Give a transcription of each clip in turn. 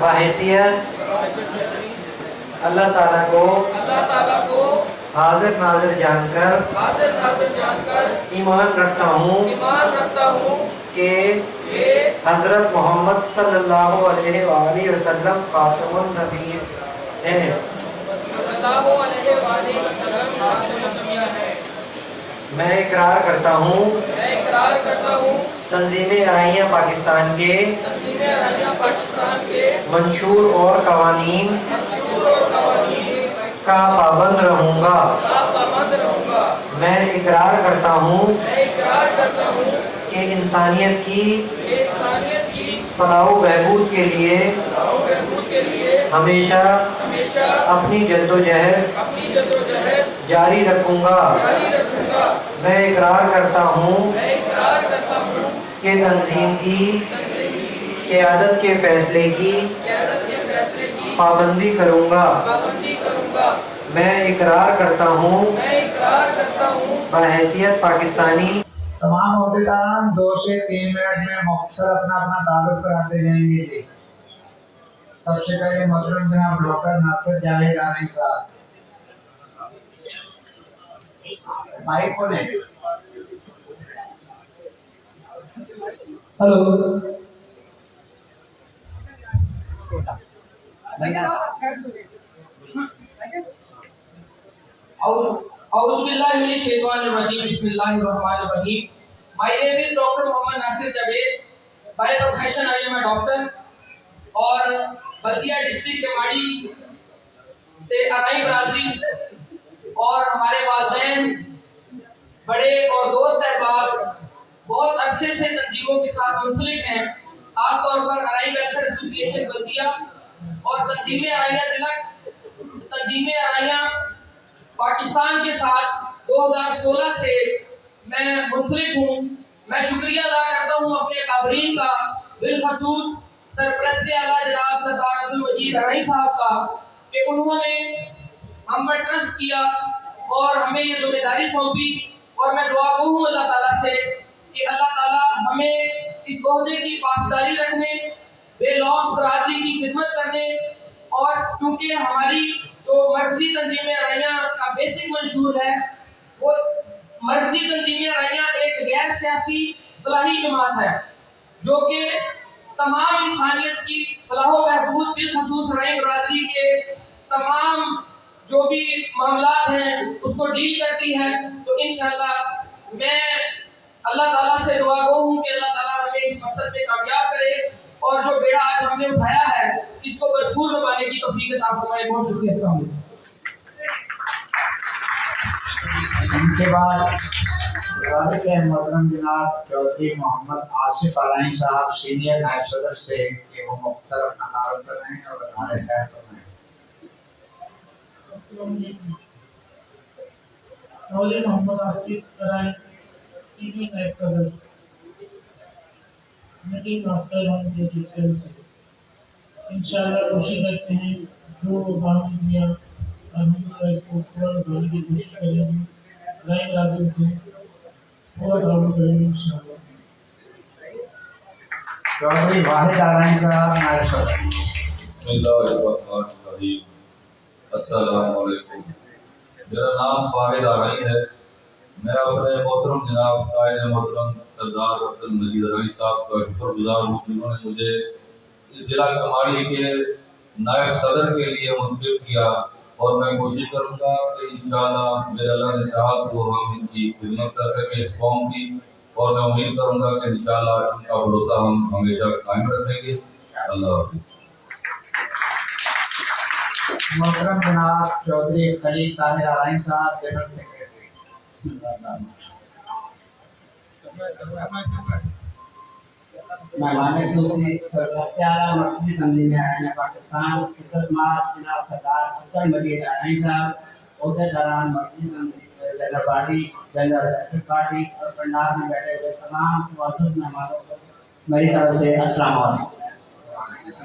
बहैसियत अल्लाह ताला को हाजिर नाजिर जानकर ईमान रखता हूँ कि हज़रत मोहम्मद सल्लल्लाहु अलैहि वसल्लम खातमुन नबी हैं। मैं इकरार करता हूँ तंजीम अराइयाँ पाकिस्तान के मंशूर और कवानीन का पाबंद रहूँगा। मैं इकरार करता हूँ कि इंसानियत की फलाह बहबूद के लिए हमेशा अपनी जद्दोजहद जारी रखूँगा। मैं इकरार करता हूँ कि तंजीम की क़यादत के फैसले की पाबंदी करूँगा। मैं इकरार करता हूँ बहैसियत पाकिस्तानी। तमाम अहदेदारान 2 से 3 मिनट में मुख्तसर अपना अपना तारुफ कराते जाएंगे जी। सबसे पहले मोहतरम जनाब डॉक्टर नासिर जावेद आनी साहब। माइक खोलें। Hello, Bismillahirrahmanirrahim. My name is Dr. Mohammad Nasir Javed. By profession I am a doctor और बल्दिया डिस्ट्रिक्ट केमाड़ी से अराई बरादरी और हमारे वालिदैन बड़े और दोस्त अहबाब बहुत अरसे से तंजीमों के साथ मुंसलिक हैं। खास तौर पर अराई वेलफेयर एसोसिएशन बल्दिया और तंजीम अराइयाँ पाकिस्तान के साथ 2016 से मैं मुंसलिक हूँ। मैं शुक्रिया अदा करता हूँ अपने काबरीन का, बिलखसूस सरपरस्त आला जनाब सरदार अब्दुल मजीद अराई साहब का कि उन्होंने हम पर ट्रस्ट किया और हमें ये जिम्मेदारी सौंपी। और मैं दुआ गो हूँ अल्लाह ताला से कि अल्लाह ताला हमें इस ओहदे की पासदारी रखने, बेलौस बरादरी की खिदमत करने और चूँकि हमारी जो मर्कजी तंजीम अराइयाँ का बेसिक मंशूर है वो मर्कजी तंजीम अराइयाँ एक गैर सियासी फलाही जमात है जो कि तमाम इंसानियत की फलाह व बहबूद बिलखसूस अराई बरादरी के तमाम जो भी मामलात हैं उसको डील करती है। तो इंशाअल्लाह मैं अल्लाह ताला से दुआ गो हूँ कि अल्लाह ताला हमें इस मकसद में कामयाब करे और जो बेड़ा आज हमने उठाया है इसको भरपूर निभाने की तौफीक अता फरमाए। बहुत शुक्रिया। अस्सलाम वालेकुम। इनके बाद मोहतरम जनाब चौधरी मोहम्मद आसिफ अराई साहब सीनियर नायब सदर से कि वो मुख्तसर अपना तारुफ करें और बताने खैर फरमाएं। चौधरी मोहम्मद आसिफ अराई सीनियर नायब सदर मीटिंग मास्टर होंगे टीचर से इंशाअल्लाह कोशिश करते हैं जो काम दिया अल्हम्दुलिल्लाह इसको पूरा करने की कोशिश करेंगे। राय बरादरी से पूरा काम करेंगे इंशाअल्लाह। चौधरी वाहिद अराई साहब नायब सदर। बिस्मिल्लाहिर्रहमानिर्रहीम। अस्सलाम वालेकुम। मेरा नाम वाहिद अराई है। मैं अपने मोहतरम जनाब कायद मोहतरम सरदार अब्दुल मजीद अराई साहब का शुक्रगुजार हूँ जिन्होंने मुझे इस जिला कमाड़ी के नायब सदर के लिए मुंतखब किया और मैं कोशिश करूँगा कि इंशाअल्लाह मेरे अल्लाह ने चाहा तो हम इनकी खिदमत कर सकें इस कौम की। और मैं उम्मीद करूँगा कि इंशाअल्लाह इनका भरोसा हम हमेशा कायम रखेंगे। अल्लाह हाफ़िज़। मोहतरम जनाब चौधरी खलील ताहिर अराई साहब जनरल सेक्रेटरी। मेहमान खुसूसी सरपरस्त आला मर्कजी तंजीम अराइयाँ पाकिस्तान इज़्ज़तमाब जनाब सरदार अब्दुल मजीद अराई साहब, ओहदेदारान मर्कजी general party, general elected party और पंडाल में बैठे हुए तमाम मुअज़्ज़ज़ मेहमानों को मेरी तरफ से अस्सलाम वालेकुम।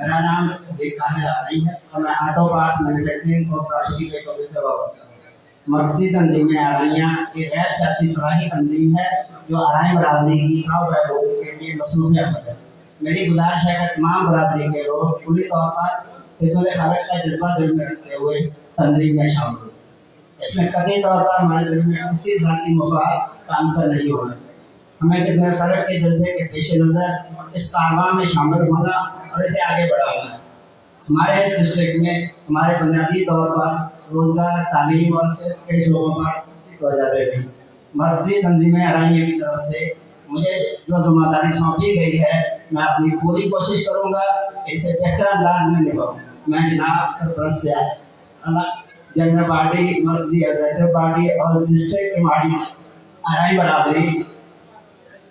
मेरा नाम ताहिर अराई है और मैं ऑटो पार्ट्स मैन्युफैक्चरिंग और प्रोडक्शन के शोबे से वाबस्ता हूँ। मर्कजी तंजीम अराइयाँ ये गैर सियासी फलाही तंजीम है जो अराई बरादरी की खाओ बहबूद के लिए मसरूफ़ अमल है। मेरी गुजारिश है कि तमाम बरादरी के लोग पूरी तौर पर खिदमत खालिक का जज्बा दिल में रखते हुए तंजीम में शामिल हो। इसमें कतई तौर पर हमारे दिल में किसी जाती मफाद का आंसर नहीं होना। हमें खिदमत खालिक के जज्बे के पेश नज़र इस कारवां में शामिल होना और इसे आगे बढ़ाना है। हमारे डिस्ट्रिक्ट में हमारे बुनियादी तौर पर रोज़गार, तालीम और सेहत के शोबों पर तवज्जो देगी। मर्कज़ी तंजीमें अराइए की तरफ से मुझे जो जिम्मेदारी सौंपी गई है, मैं अपनी पूरी कोशिश करूँगा कि इसे बेहतर अंदाज में निभाऊँ। मैं जनाब सरपरस्त जनरल पार्टी, मर्कज़ी एग्जीक्यूटिव पार्टी और डिस्ट्रिक्ट पार्टी अराई बरादरी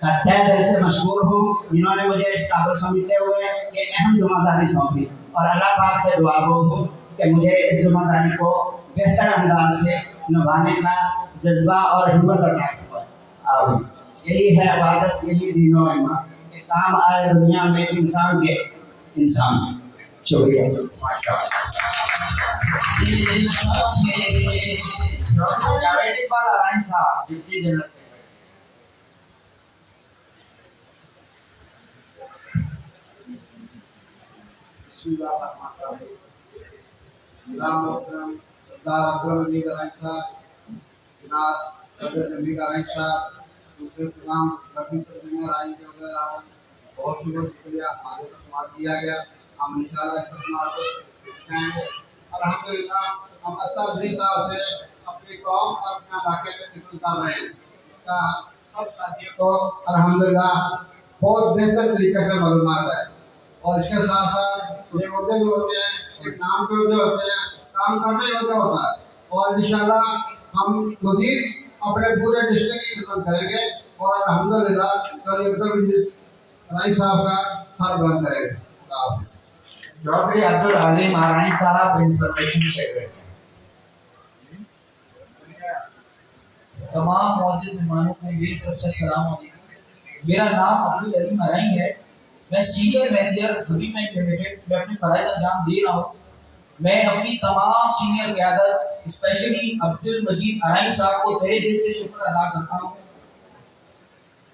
का तहे दिल से मशहूर हूँ, जिन्होंने मुझे इस काबिल समझते हुए ये अहम जिम्मेदारी सौंपी, और अल्लाह पाक से दुआ गो हूँ कि मुझे इस जिम्मेदारी को बेहतर अंदाज से निभाने का जज्बा और हिम्मत अता फरमाए। यही है इबादत, यही दीनो ईमान कि काम आए दुनिया में इंसान के इंसान। शुक्रिया। जावेद इकबाल अराइन साहब, डिप्टी जनरल बहुत शुक्रिया दिया गया। हम इंशाल्लाह अल्हम्दुलिल्लाह हम 20 साल से अपनी कौम और अपने इलाके में खिदमत कर रहे हैं। इसका सब साथियों को अल्हम्दुलिल्लाह बहुत बेहतर तरीके से मालूमात है, और इसके साथ साथ ये मुद्दे जो होते हैं, एक नाम के मुद्दे होते हैं, काम करने योग्य होता है, और इंशाल्लाह हम मजीद अपने पूरे डिस्ट्रिक्ट की खिदमत करेंगे और अल्हम्दुलिल्लाह राई साहब का सर बुलंद करेंगे। चौधरी अब्दुल अलीम आरानी साहब, इंफॉर्मेशन सेक्रेटरी। तमाम मौजूद मेहमानों को मेरी तरफ से सलाम अलैकुम। मेरा नाम अब्दुल अलीम आरानी है। मैं सीनियर मैनेजर हबी बैंक लिमिटेड में अपने फराइज अंजाम दे रहा हूँ। मैं अपनी तमाम सीनियर क़यादत, स्पेशली अब्दुल मजीद आरानी साहब को तहे दिल से शुक्र अदा करता हूँ,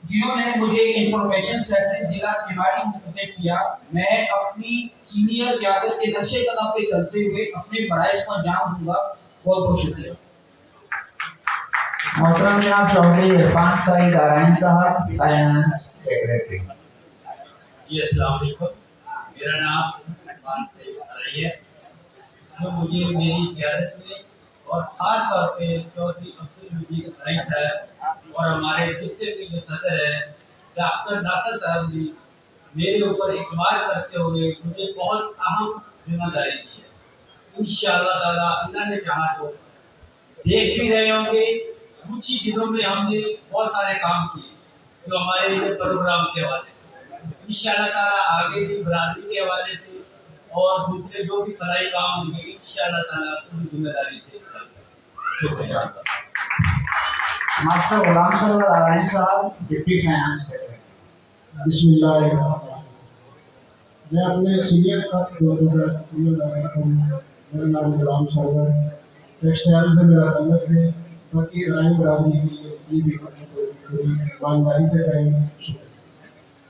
जिन्होंने मुझे इंफॉर्मेशन सेक्रेटरी जिला केवाड़ी मुंतखब किया। मैं अपनी सीनियर क़यादत के नक्शे कदम पे चलते हुए अपने फराइज को अंजाम दूंगा। बहुत बहुत शुक्रिया। मोहतरम जनाब चौधरी इरफान सईद आरानी साहब, फाइनेंस सेक्रेटरी। जी अस्सलाम वालेकुम। मेरा नाम इरफान सईद आरानी है। जो मुझे मेरी क़यादत में और ख़ास तौर पे चौधरी अब्दुल मजीद आरानी साहब और हमारे डिस्ट्रिक्ट के जो सदर हैं डॉक्टर नासिर साहब ने मेरे ऊपर इकबाल करते हुए मुझे बहुत अहम जिम्मेदारी दी है। इंशाअल्लाह ताला अल्लाह ने चाहा तो देख भी रहे होंगे, कुछ ही दिनों में हमने बहुत सारे काम किए जो हमारे प्रोग्राम के हवाले से। इंशाअल्लाह ताला आगे भी बरादरी के हवाले से और दूसरे जो भी फलाई काम होंगे इंशाअल्लाह ताला पूरी जिम्मेदारी से करेंगे। शुक्रिया। मास्टर गुलाम सरवर आरानी साहब, डिप्टी फाइनेंस सेक्रेटरी। बिस्मिल्लाह। मैं अपने सीनियर का मेरा नाम गुलाम सरवर, टेक्सटाइल से मेरा तल्लुक है। बाकी राय बरादरी के लिए भी ईमानदारी से करेंगे।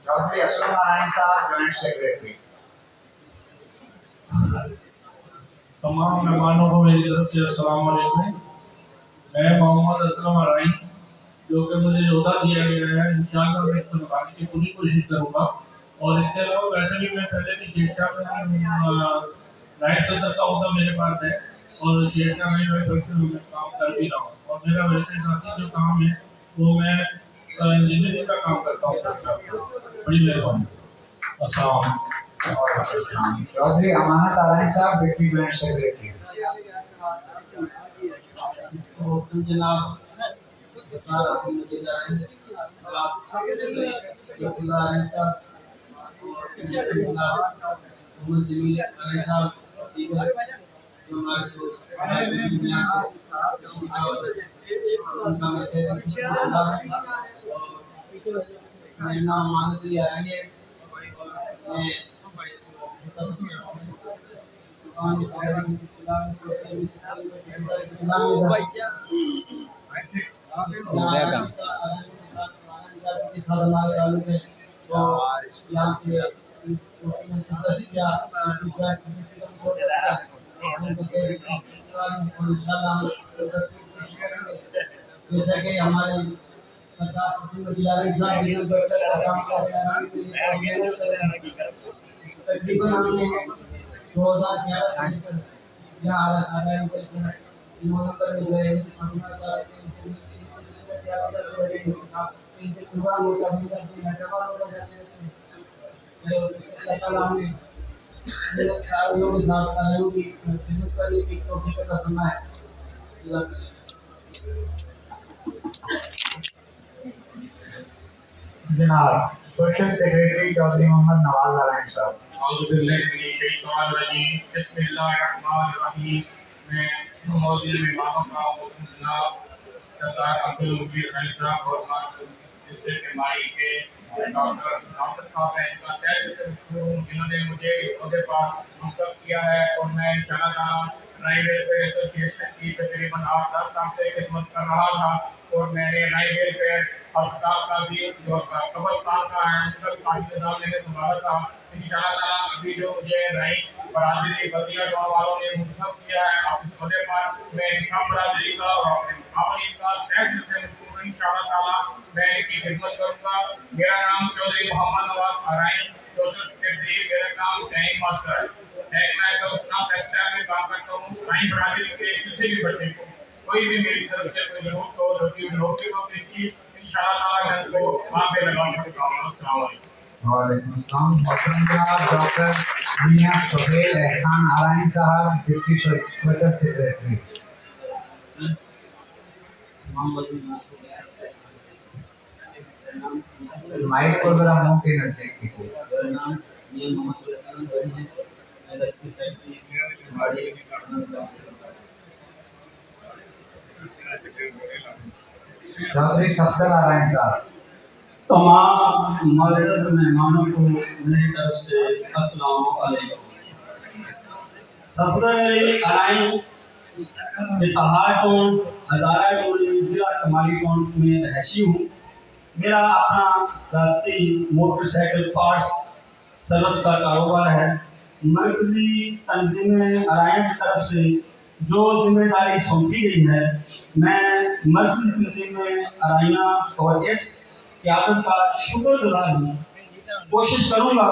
चौधरी असलम आरानी साहब, जॉइंट सेक्रेटरी। तमाम मेहमानों को मेरी तरफ से अस्सलाम वालेकुम। मैं मोहम्मद असलम आरानी, जो कि मुझे योदा दिया गया है, इंशाअल्लाह मैं इसको निभाने की पूरी कोशिश करूँगा। और इसके अलावा वैसे भी मैं पहले भी शेरशाह में नाइट सदर का होता मेरे पास है, और शेरशाह में मैं काम कर भी रहा हूँ। और मेरा वैसे साथी जो काम है वो मैं इंजीनियरिंग का काम करता हूँ। बड़ी मेहरबानी। अस्सलाम। चौधरी अमानत आरानी साहब, डिप्टी जॉइंट सेक्रेटरी। जनाब यहाँ पे जैसा कि हमारे सरकार प्रतिनिधि साहब काम कर रहे हैं, तकरीबन हमने 2011 से लेकर यहाँ आ रहे हैं, इन्होंने कर गए जनाब सोशल सेक्रेटरी चौधरी मोहम्मद नवाज नारायण साहब। बिस्मिल्लाहिर्रहमानिर्रहीम। मैं मौजूद मेहमानों का जनाब सरदार अब्दुल मुजीब खान साहब और डिस्ट्रिक्ट एमआई के डॉक्टर नासिर साहब हैं, इनका तहे दिल से मशकूर हूँ जिन्होंने मुझे इस अहदे पर मुंतब किया है। और मैं इंशाअल्लाह ताला राई वेलफेयर एसोसिएशन की तकरीबन 8-10 साल से खिदमत कर रहा था और मैंने राई वेलफेयर अस्पताल का भी जो कब्रिस्तान का है उसका भी काफी निजाम मैंने संभाला था। इंशाअल्लाह ताला अभी जो मुझे राई बरादरी बल्दिया टोला वालों ने मुंतब किया है आप इस अहदे पर, मैं इंसाफ बरादरी का और अपने मुखावरीन का तहे दिल से मशकूर हूँ। इंशाअल्लाह ताला मैं इनकी खिदमत करूँगा। मेरा नाम चौधरी मोहम्मद नवाज नारायण, सोशल सेक्रेटरी, मेरा काम टैंक मास्टर है। टैंक मैं तो उसका टेक्सटाइल में काम करता हूँ। राई बरादरी के किसी भी बच्चे को कोई भी मेरी तरफ से कोई जरूरत हो जो कि नौकरी को देखी इंशाअल्लाह ताला मैं उनको वहाँ पे लगा सकता हूँ। अस्सलाम वालेकुम। वालेकुम अस्सलाम। मोहतरम जनाब डॉक्टर मियां सुहेल एहसान नारायण साहब, डिप्टी सोशल सेक्रेटरी। माइक को जरा मुंह के नजदीक कीजिए। चौधरी सफदर नारायण साहब। तमाम मुअज़्ज़ज़ मेहमानों को मेरी तरफ से अस्सलाम वालेकुम। सफदर नारायण इत्तेहाद कोण हज़ारा टोली जिला कमाली कोण में रहशी हूँ। मेरा अपना ज़ाती मोटरसाइकिल पार्ट्स सर्विस का कारोबार है। मरकज़ी तंजीम अराइन की तरफ से जो जिम्मेदारी सौंपी गई है, मैं मरकज़ी तंजीम अराइना और इस क़यादत का शुक्रगुज़ार हूँ। कोशिश करूँगा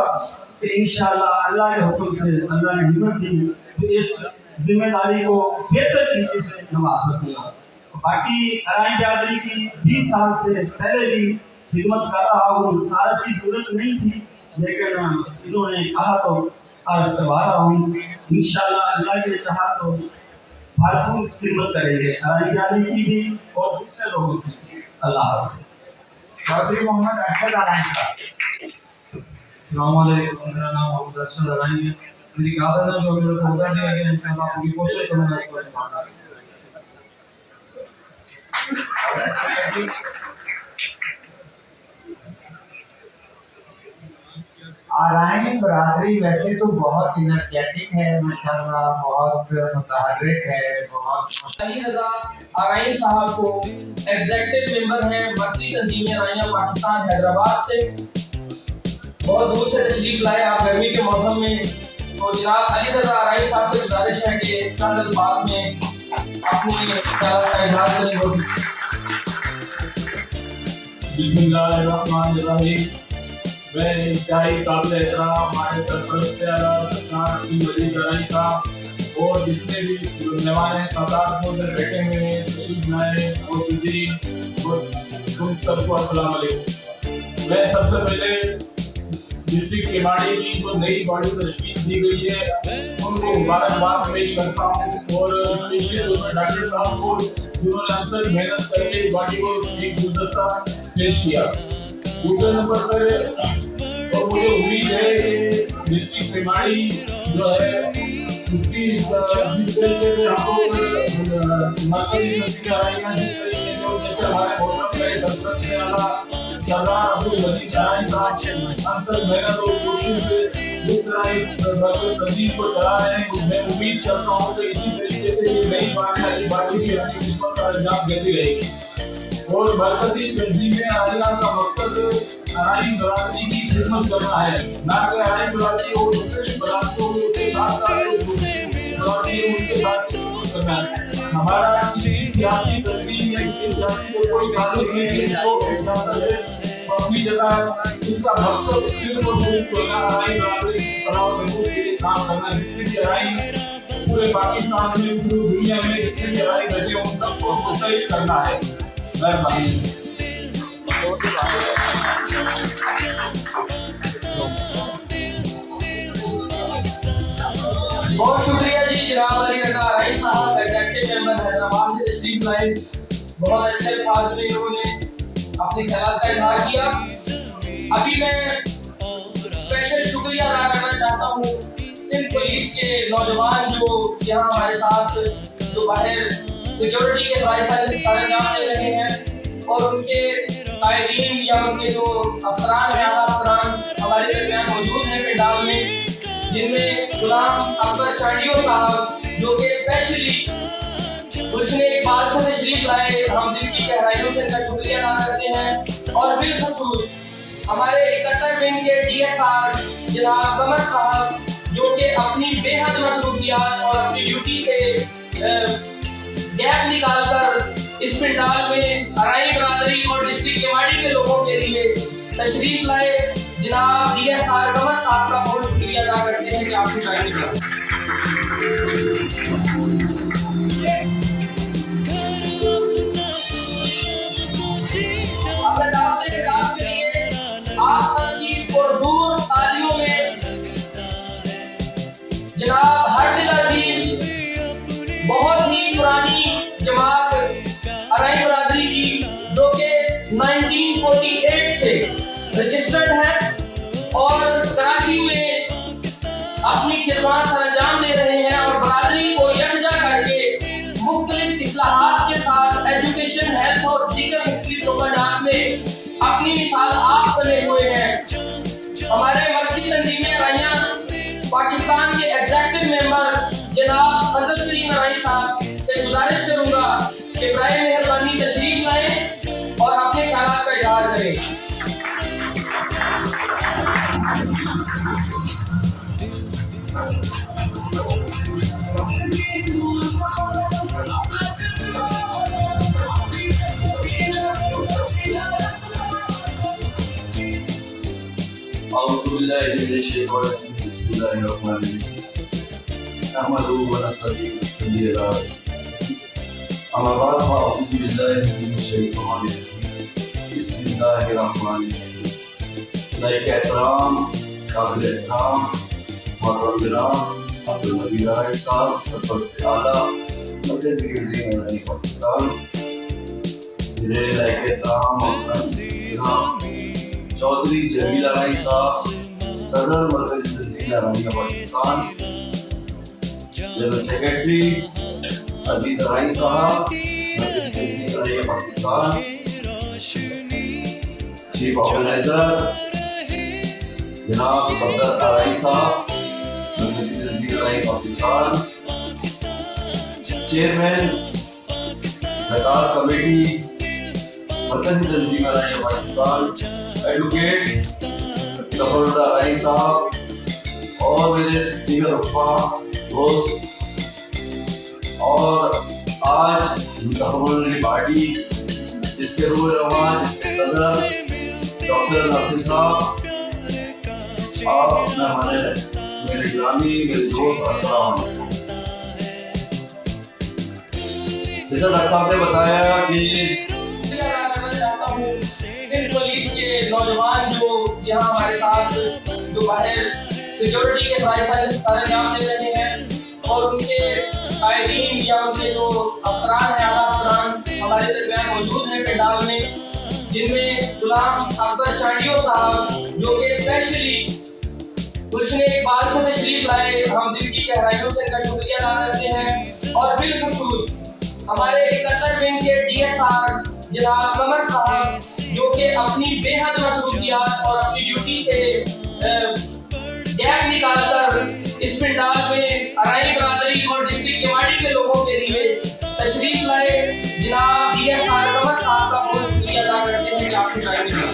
कि इंशाअल्लाह अल्लाह के हुक्म से अल्लाह ने हिम्मत दी तो इस जिम्मेदारी को बेहतर तरीके से निभा सकूँगा। बाकी अराइन बिरादरी की 20 साल से पहले भी खिदमत कर रहा हूँ। तारफ़ की ज़रूरत नहीं थी लेकिन इन्होंने कहा तो तारफ़ करवा रहा हूँ। इंशाअल्लाह अल्लाह ने चाहा तो भरपूर खिदमत करेंगे अराइन बिरादरी की भी और दूसरे लोगों की भी। अल्लाह हाफ़िज़। चौधरी मोहम्मद अरशद नारायण साहब। अस्सलाम वालेकुम। मेरा नाम मोहम्मद अरशद नारायण है। मेरी आदत है जो मेरे को होगा नहीं है इंशाअल्लाह पूरी कोशिश करूँगा इसको निभाने की। आराइन बरादरी वैसे तो बहुत इनर्जेटिक है माशाल्लाह, बहुत मुतहर्रिक है, बहुत अली रजा आराइन साहब को एग्जीक्यूटिव मेंबर हैं मर्कजी तंजीम आराइया पाकिस्तान हैदराबाद से, बहुत दूर से तशरीफ लाए आप गर्मी के मौसम में। तो जनाब अली रजा आराइन साहब से गुजारिश है कि चंद अल्फाज में अपनी ख्यालात का इजहार करें। बिस्मिल्लाहिर्रहमानिर्रहीम। मैं इंतहाई काबिल एहतराम हमारे सरपरस्त नारायण साहब और जितने भी मेहमान हैं सरदार को उधर बैठे हुए हैं और तुम सबको अस्सलाम वालेकुम। मैं सबसे पहले डिस्ट्रिक्ट केमाड़ी की जो नई बॉडी तशकील दी गई है उनको मुबारकबाद पेश करता हूँ और स्पेशली डॉक्टर साहब को जिन्होंने अंतर मेहनत करके इस बॉडी को एक गुलदस्ता पेश किया। दूसरे नंबर पर और मुझे उम्मीद है कि डिस्ट्रिक्ट केमाड़ी जो है उसकी जिस तरीके से हम लोग मरकज़ी नज़ीर आएगा, जिस तरीके से जैसे हमारे मौसम में सरपरस्त ने आला सरदार अब्दुल मजीद नारायण साहब अंतर मेहनत और कोशिश से जिस तरह इस मरकज़ तंजीम को चला रहे हैं, मैं उम्मीद करता हूँ कि इसी तरीके से ये नई पार्टी भी अपनी खिदमत का अंजाम देती रहेगी। और मरकज़ी तंजीम आराइना का मकसद अराइन बरादरी की खिदमत करना है, ना कि हमारी बरादरी और दूसरी बरादरियों के साथ उनके साथ करना है। हमारा किसी सियासी तंजीम या किसी जाति को कोई ताल्लुक नहीं है, तो अपनी जगह इसका मकसद सिर्फ और सिर्फ हमारी बरादरी फलाह और महबूब के लिए काम करना है। जितनी भी लड़ाई पूरे पाकिस्तान में, पूरी दुनिया में जितनी भी लड़ाई लगे उन सबको सही करना है। मेहरबानी। बहुत शुक्रिया जी जनाब अली रज़ा राई साहब, एग्जीक्यूटिव मेंबर हैदराबाद से तशरीफ लाए। बहुत अच्छे अल्फाज में इन्होंने अपने ख्याल का इजहार किया। अभी मैं स्पेशल शुक्रिया अदा करना चाहता हूँ सिंध पुलिस के नौजवान जो यहाँ हमारे साथ जो बाहर सिक्योरिटी के सरंजाम दे रहे हैं, और उनके कायदीन या उनके जो अफसरान हैं, आला अफसरान हमारे दरमियान मौजूद हैं पंडाल में, जिनमें गुलाम अकबर चांडियो साहब जो कि स्पेशली गुलशन इकबाल से तशरीफ लाए, हम दिल की गहराइयों से इनका शुक्रिया अदा करते हैं। और बिलखसूस हमारे 71 विंग के DSR जनाब कमर साहब जो कि अपनी बेहद मसरूफियात और अपनी ड्यूटी से गैप निकालकर इस पंडाल में अराई बरादरी और डिस्ट्रिक्ट केवाड़ी के लोगों के लिए तशरीफ लाए। जनाब DSR कमर साहब का बहुत शुक्रिया अदा करते हैं कि आपकी टाइम निकाला। के लिए आप सबकी पुरजोर तालियों में जनाब हर दिल अजीज बहुत ही पुरानी जमात अराई बरादरी की जो कि 1948 से रजिस्टर्ड है और कराची में अपनी खिदमत सरंजाम दे रहे हैं, और बरादरी को यकजा करके मुख्तलिफ इस्लाहात के साथ एजुकेशन, हेल्थ और दीगर मुख्तलिफ शोबाजात में अपनी मिसाल आप बने हुए हैं। हमारे मर्कजी तंजीमें अराइयां पाकिस्तान के एग्जीक्यूटिव मेंबर जनाब फजल करीम अराई साहब से गुजारिश करूंगा कि बराए मेहरबानी तशरीफ लाएं और अपने ख्यालात का इजहार करें। أعوذ بالله من الشيطان الرجيم بسم الله الرحمن الرحيم نحمده ونستعينه ونستهديه أما بعد فأعوذ بالله من الشيطان الرجيم بسم الله الرحمن الرحيم لائق احترام قابل احترام محترم جناب عبدالمجید رائی صاحب سرپرست اعلیٰ مرکزی وزیر اعظم پاکستان، میرے لائق احترام محترم جناب چودھری جمیل رائی صاحب صدر مرکزی تنظیم اعلامیہ پاکستان، جنرل سیکرٹری عزیز رائی صاحب مرکزی تنظیم اعلامیہ پاکستان، چیف آرگنائزر جناب صفدر رائی صاحب مرکزی تنظیم اعلامیہ پاکستان، چیئرمین زکوٰۃ کمیٹی مرکزی تنظیم اعلامیہ پاکستان ایڈوکیٹ ظفر اللہ رائی صاحب، اور میرے دیگر رفقا دوست، اور آج منتخب پارٹی جس کے روح رواں، جس کے صدر ڈاکٹر ناصر صاحب، آپ اپنا ہمارے میرے گرامی میرے دوست السلام علیکم۔ جیسا ڈاکٹر صاحب نے بتایا کہ سندھ پولیس کے نوجوان جو یہاں ہمارے ساتھ جو باہر سیکیورٹی کے سرانجام دے رہے ہیں، اور ان کے قائدین یا ان کے جو افسران ہیں، اعلیٰ افسران ہمارے درمیان موجود ہیں پنڈال میں، جن میں غلام اکبر چانڈیو صاحب جو کہ اسپیشلی گلشن اقبال سے تشریف لائے، ہم دل کی گہرائیوں سے ان کا شکریہ ادا کرتے ہیں۔ اور بالخصوص ہمارے 71 ونگ کے DSR جناب قمر صاحب جو کہ اپنی بے حد مصروفیات اور اپنی ڈیوٹی سے گیپ نکال کر اس پنڈال میں ارائی برادری اور ڈسٹرکٹ کیواڑی کے لوگوں کے لیے تشریف لائے، جناب DSR قمر صاحب کا بہت شکریہ ادا کرتے ہیں کہ آپ سے ٹائم نکالا۔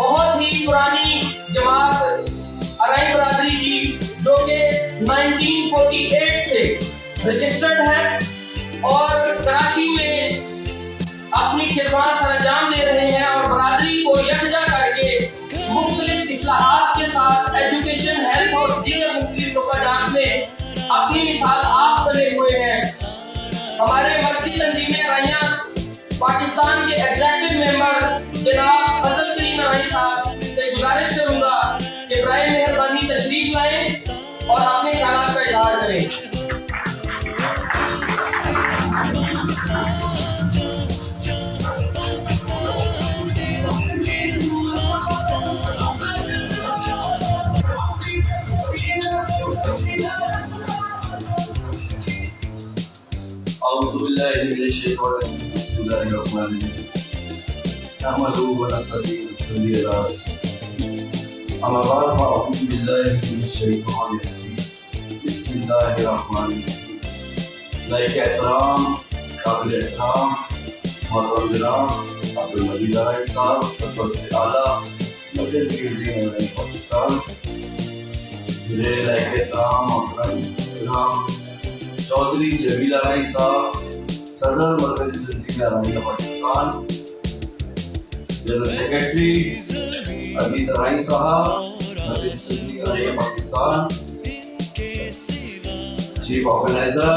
بہت ہی پرانی جماعت ارائی برادری کی جو کہ 1948 سے رجسٹرڈ ہے اور کراچی میں اپنی خدمات سر انجام دے رہے ہیں اور برادری کو یکجا کر کے مختلف اصلاحات کے ساتھ ایجوکیشن، ہیلتھ اور دیگر مختلف شعبات میں اپنی مثال آپ بنے ہوئے ہیں۔ ہمارے مرکزی تنظیم ارائیاں پاکستان کے ایگزیکٹو ممبر جناب فضل کریم ارائی صاحب سے گزارش کروں گا کہ برائے مہربانی تشریف لائیں اور اپنے خیالات کا اظہار کریں۔ أعوذ بالله من الشيطان الرجيم بسم الله الرحمن الرحيم نحمده ونستعينه ونصلي على رسوله أما بعد فأعوذ بالله من الشيطان الرجيم بسم الله الرحمن الرحيم لائق احترام قابل احترام محترم جناب عبدالمجید ارائی صاحب سرپرست اعلیٰ مرکزی وزیر پاکستان، میرے لائق احترام محترم جناب چودھری جمیل ارائی صاحب صدر مرکزی تنظیم ارائیہ پاکستان، جنرل سیکرٹری عزیز ارائی صاحب مرکزی تنظیم ارائیہ پاکستان، چیف آرگنائزر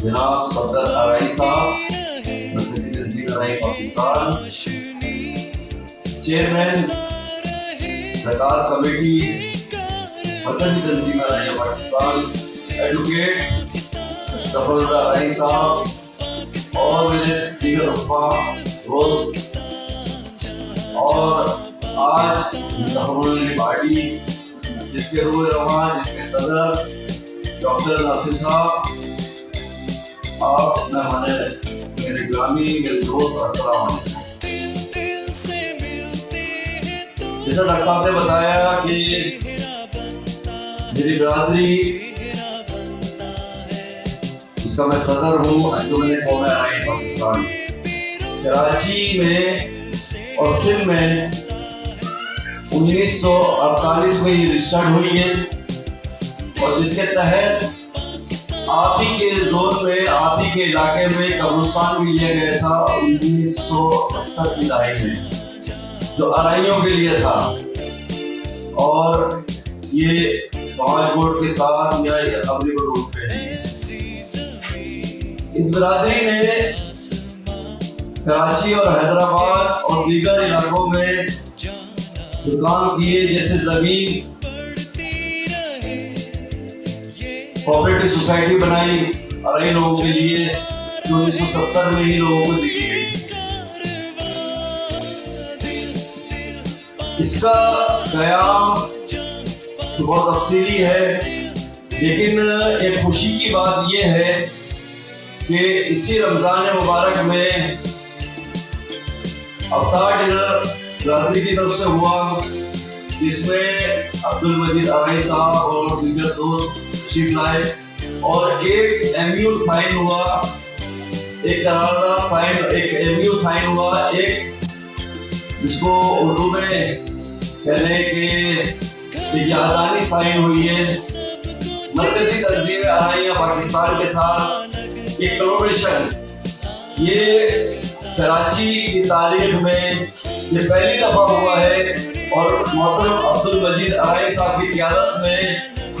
جناب صدر ارائی صاحب مرکزی تنظیم ارائیہ پاکستان، چیئرمین زکوٰۃ کمیٹی مرکزی تنظیم ارائیہ پاکستان ایڈوکیٹ ظفر اللہ ارائی صاحب اور میرے دیگر رفقا روز اور آج منتخب پارٹی جس کے روح رواں جس کے صدر ڈاکٹر ناصر صاحب، آپ مہمان میرے گرامی میرے دوست، السلام علیکم۔ جیسا ڈاکٹر صاحب نے بتایا کہ میری برادری جس کا میں صدر ہوں انجمن قوم ارائی پاکستان، کراچی میں اور سندھ میں 1948 میں یہ رجسٹرڈ ہوئی ہے اور جس کے تحت آپ ہی کے زون میں آپ ہی کے علاقے میں قبرستان بھی لیا گیا تھا 1970 کی دہائی میں، جو ارائیوں کے لیے تھا، اور یہ 5 ووٹ کے ساتھ یا اویلیبل روڈ پہ ہے۔ اس برادری نے کراچی اور حیدرآباد اور دیگر علاقوں میں جو کام کیے، جیسے زمین کوآپریٹو سوسائٹی بنائی ارائی لوگوں کے لیے جو 1970 میں ہی لوگوں کو دی گئی۔ اس کا قیام بہت تفصیلی ہے، لیکن ایک خوشی کی بات یہ ہے کہ اسی رمضان مبارک میں افطار ڈنر برادری کی طرف سے ہوا، جس میں عبدالمجید ارائی صاحب اور دیگر دوست تشریف لائے، اور ایک MU سائن ہوا، ایک قرارداد سائن، ایک MU سائن ہوا، ایک جس کو اردو میں کہنے کہ ایک یادداری سائن ہوئی ہے مرکزی تنظیم ارائیہ پاکستان کے ساتھ، ایک کولابریشن۔ یہ کراچی کی تاریخ میں یہ پہلی دفعہ ہوا ہے اور محترم عبدالمجید ارائی صاحب کی قیادت میں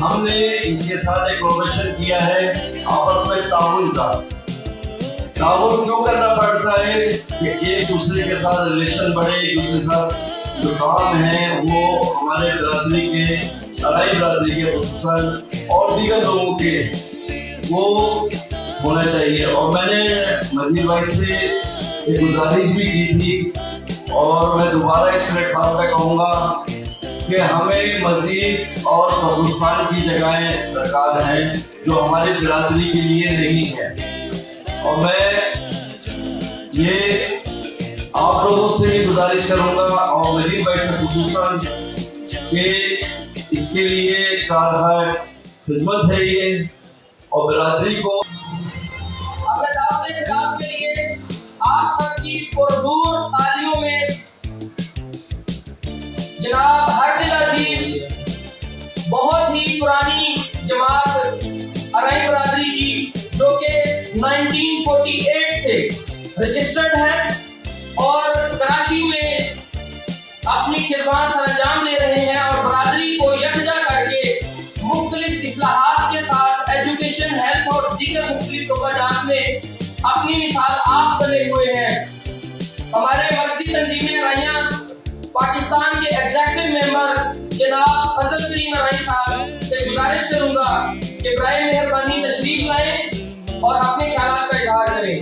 ہم نے ان کے ساتھ ایک کولابریشن کیا ہے، آپس میں تعاون کا۔ تعاون کیوں کرنا پڑتا ہے کہ ایک دوسرے کے ساتھ ریلیشن بڑھے، ایک دوسرے کے ساتھ جو کام ہیں وہ ہمارے برادری کے، ارائی برادری کے خصوصاً اور دیگر لوگوں کے وہ ہونا چاہیے۔ اور میں نے مجید بھائی سے ایک گزارش بھی کی تھی اور میں دوبارہ اس پلیٹ فارم پہ کہوں گا کہ ہمیں مزید اور قبرستان کی جگہیں درکار ہیں جو ہماری برادری کے لیے نہیں ہیں، اور میں یہ آپ لوگوں سے بھی گزارش کروں گا اور مجید بھائی سے خصوصاً کہ اس کے لیے کارہائے خدمت ہے یہ، اور برادری کو اپنے دعوت خطاب کے لیے آپ سب کی پرزور تالیوں میں जनाब हरदिल अजीज, बहुत ही पुरानी जमात अराई बरादरी की, जो कि 1948 से रजिस्टर्ड है और कराची में अपनी खिदमत सरंजाम दे रहे हैं और बरादरी को यकजा करके मुख्तलिफ इस्लाहात के साथ एजुकेशन, हेल्थ और दीगर मुख्तलिफ शोबाजात में अपनी मिसाल आप बने हुए हैं। हमारे मर्कजी तंजीमें अराइयाँ पाकिस्तान के एग्जेक्टिव मेंबर जनाब फजल करीम अराई साहब से गुजारिश करूंगा कि बराए मेहरबानी तशरीफ लाएं और अपने ख्यालात का इजहार करें।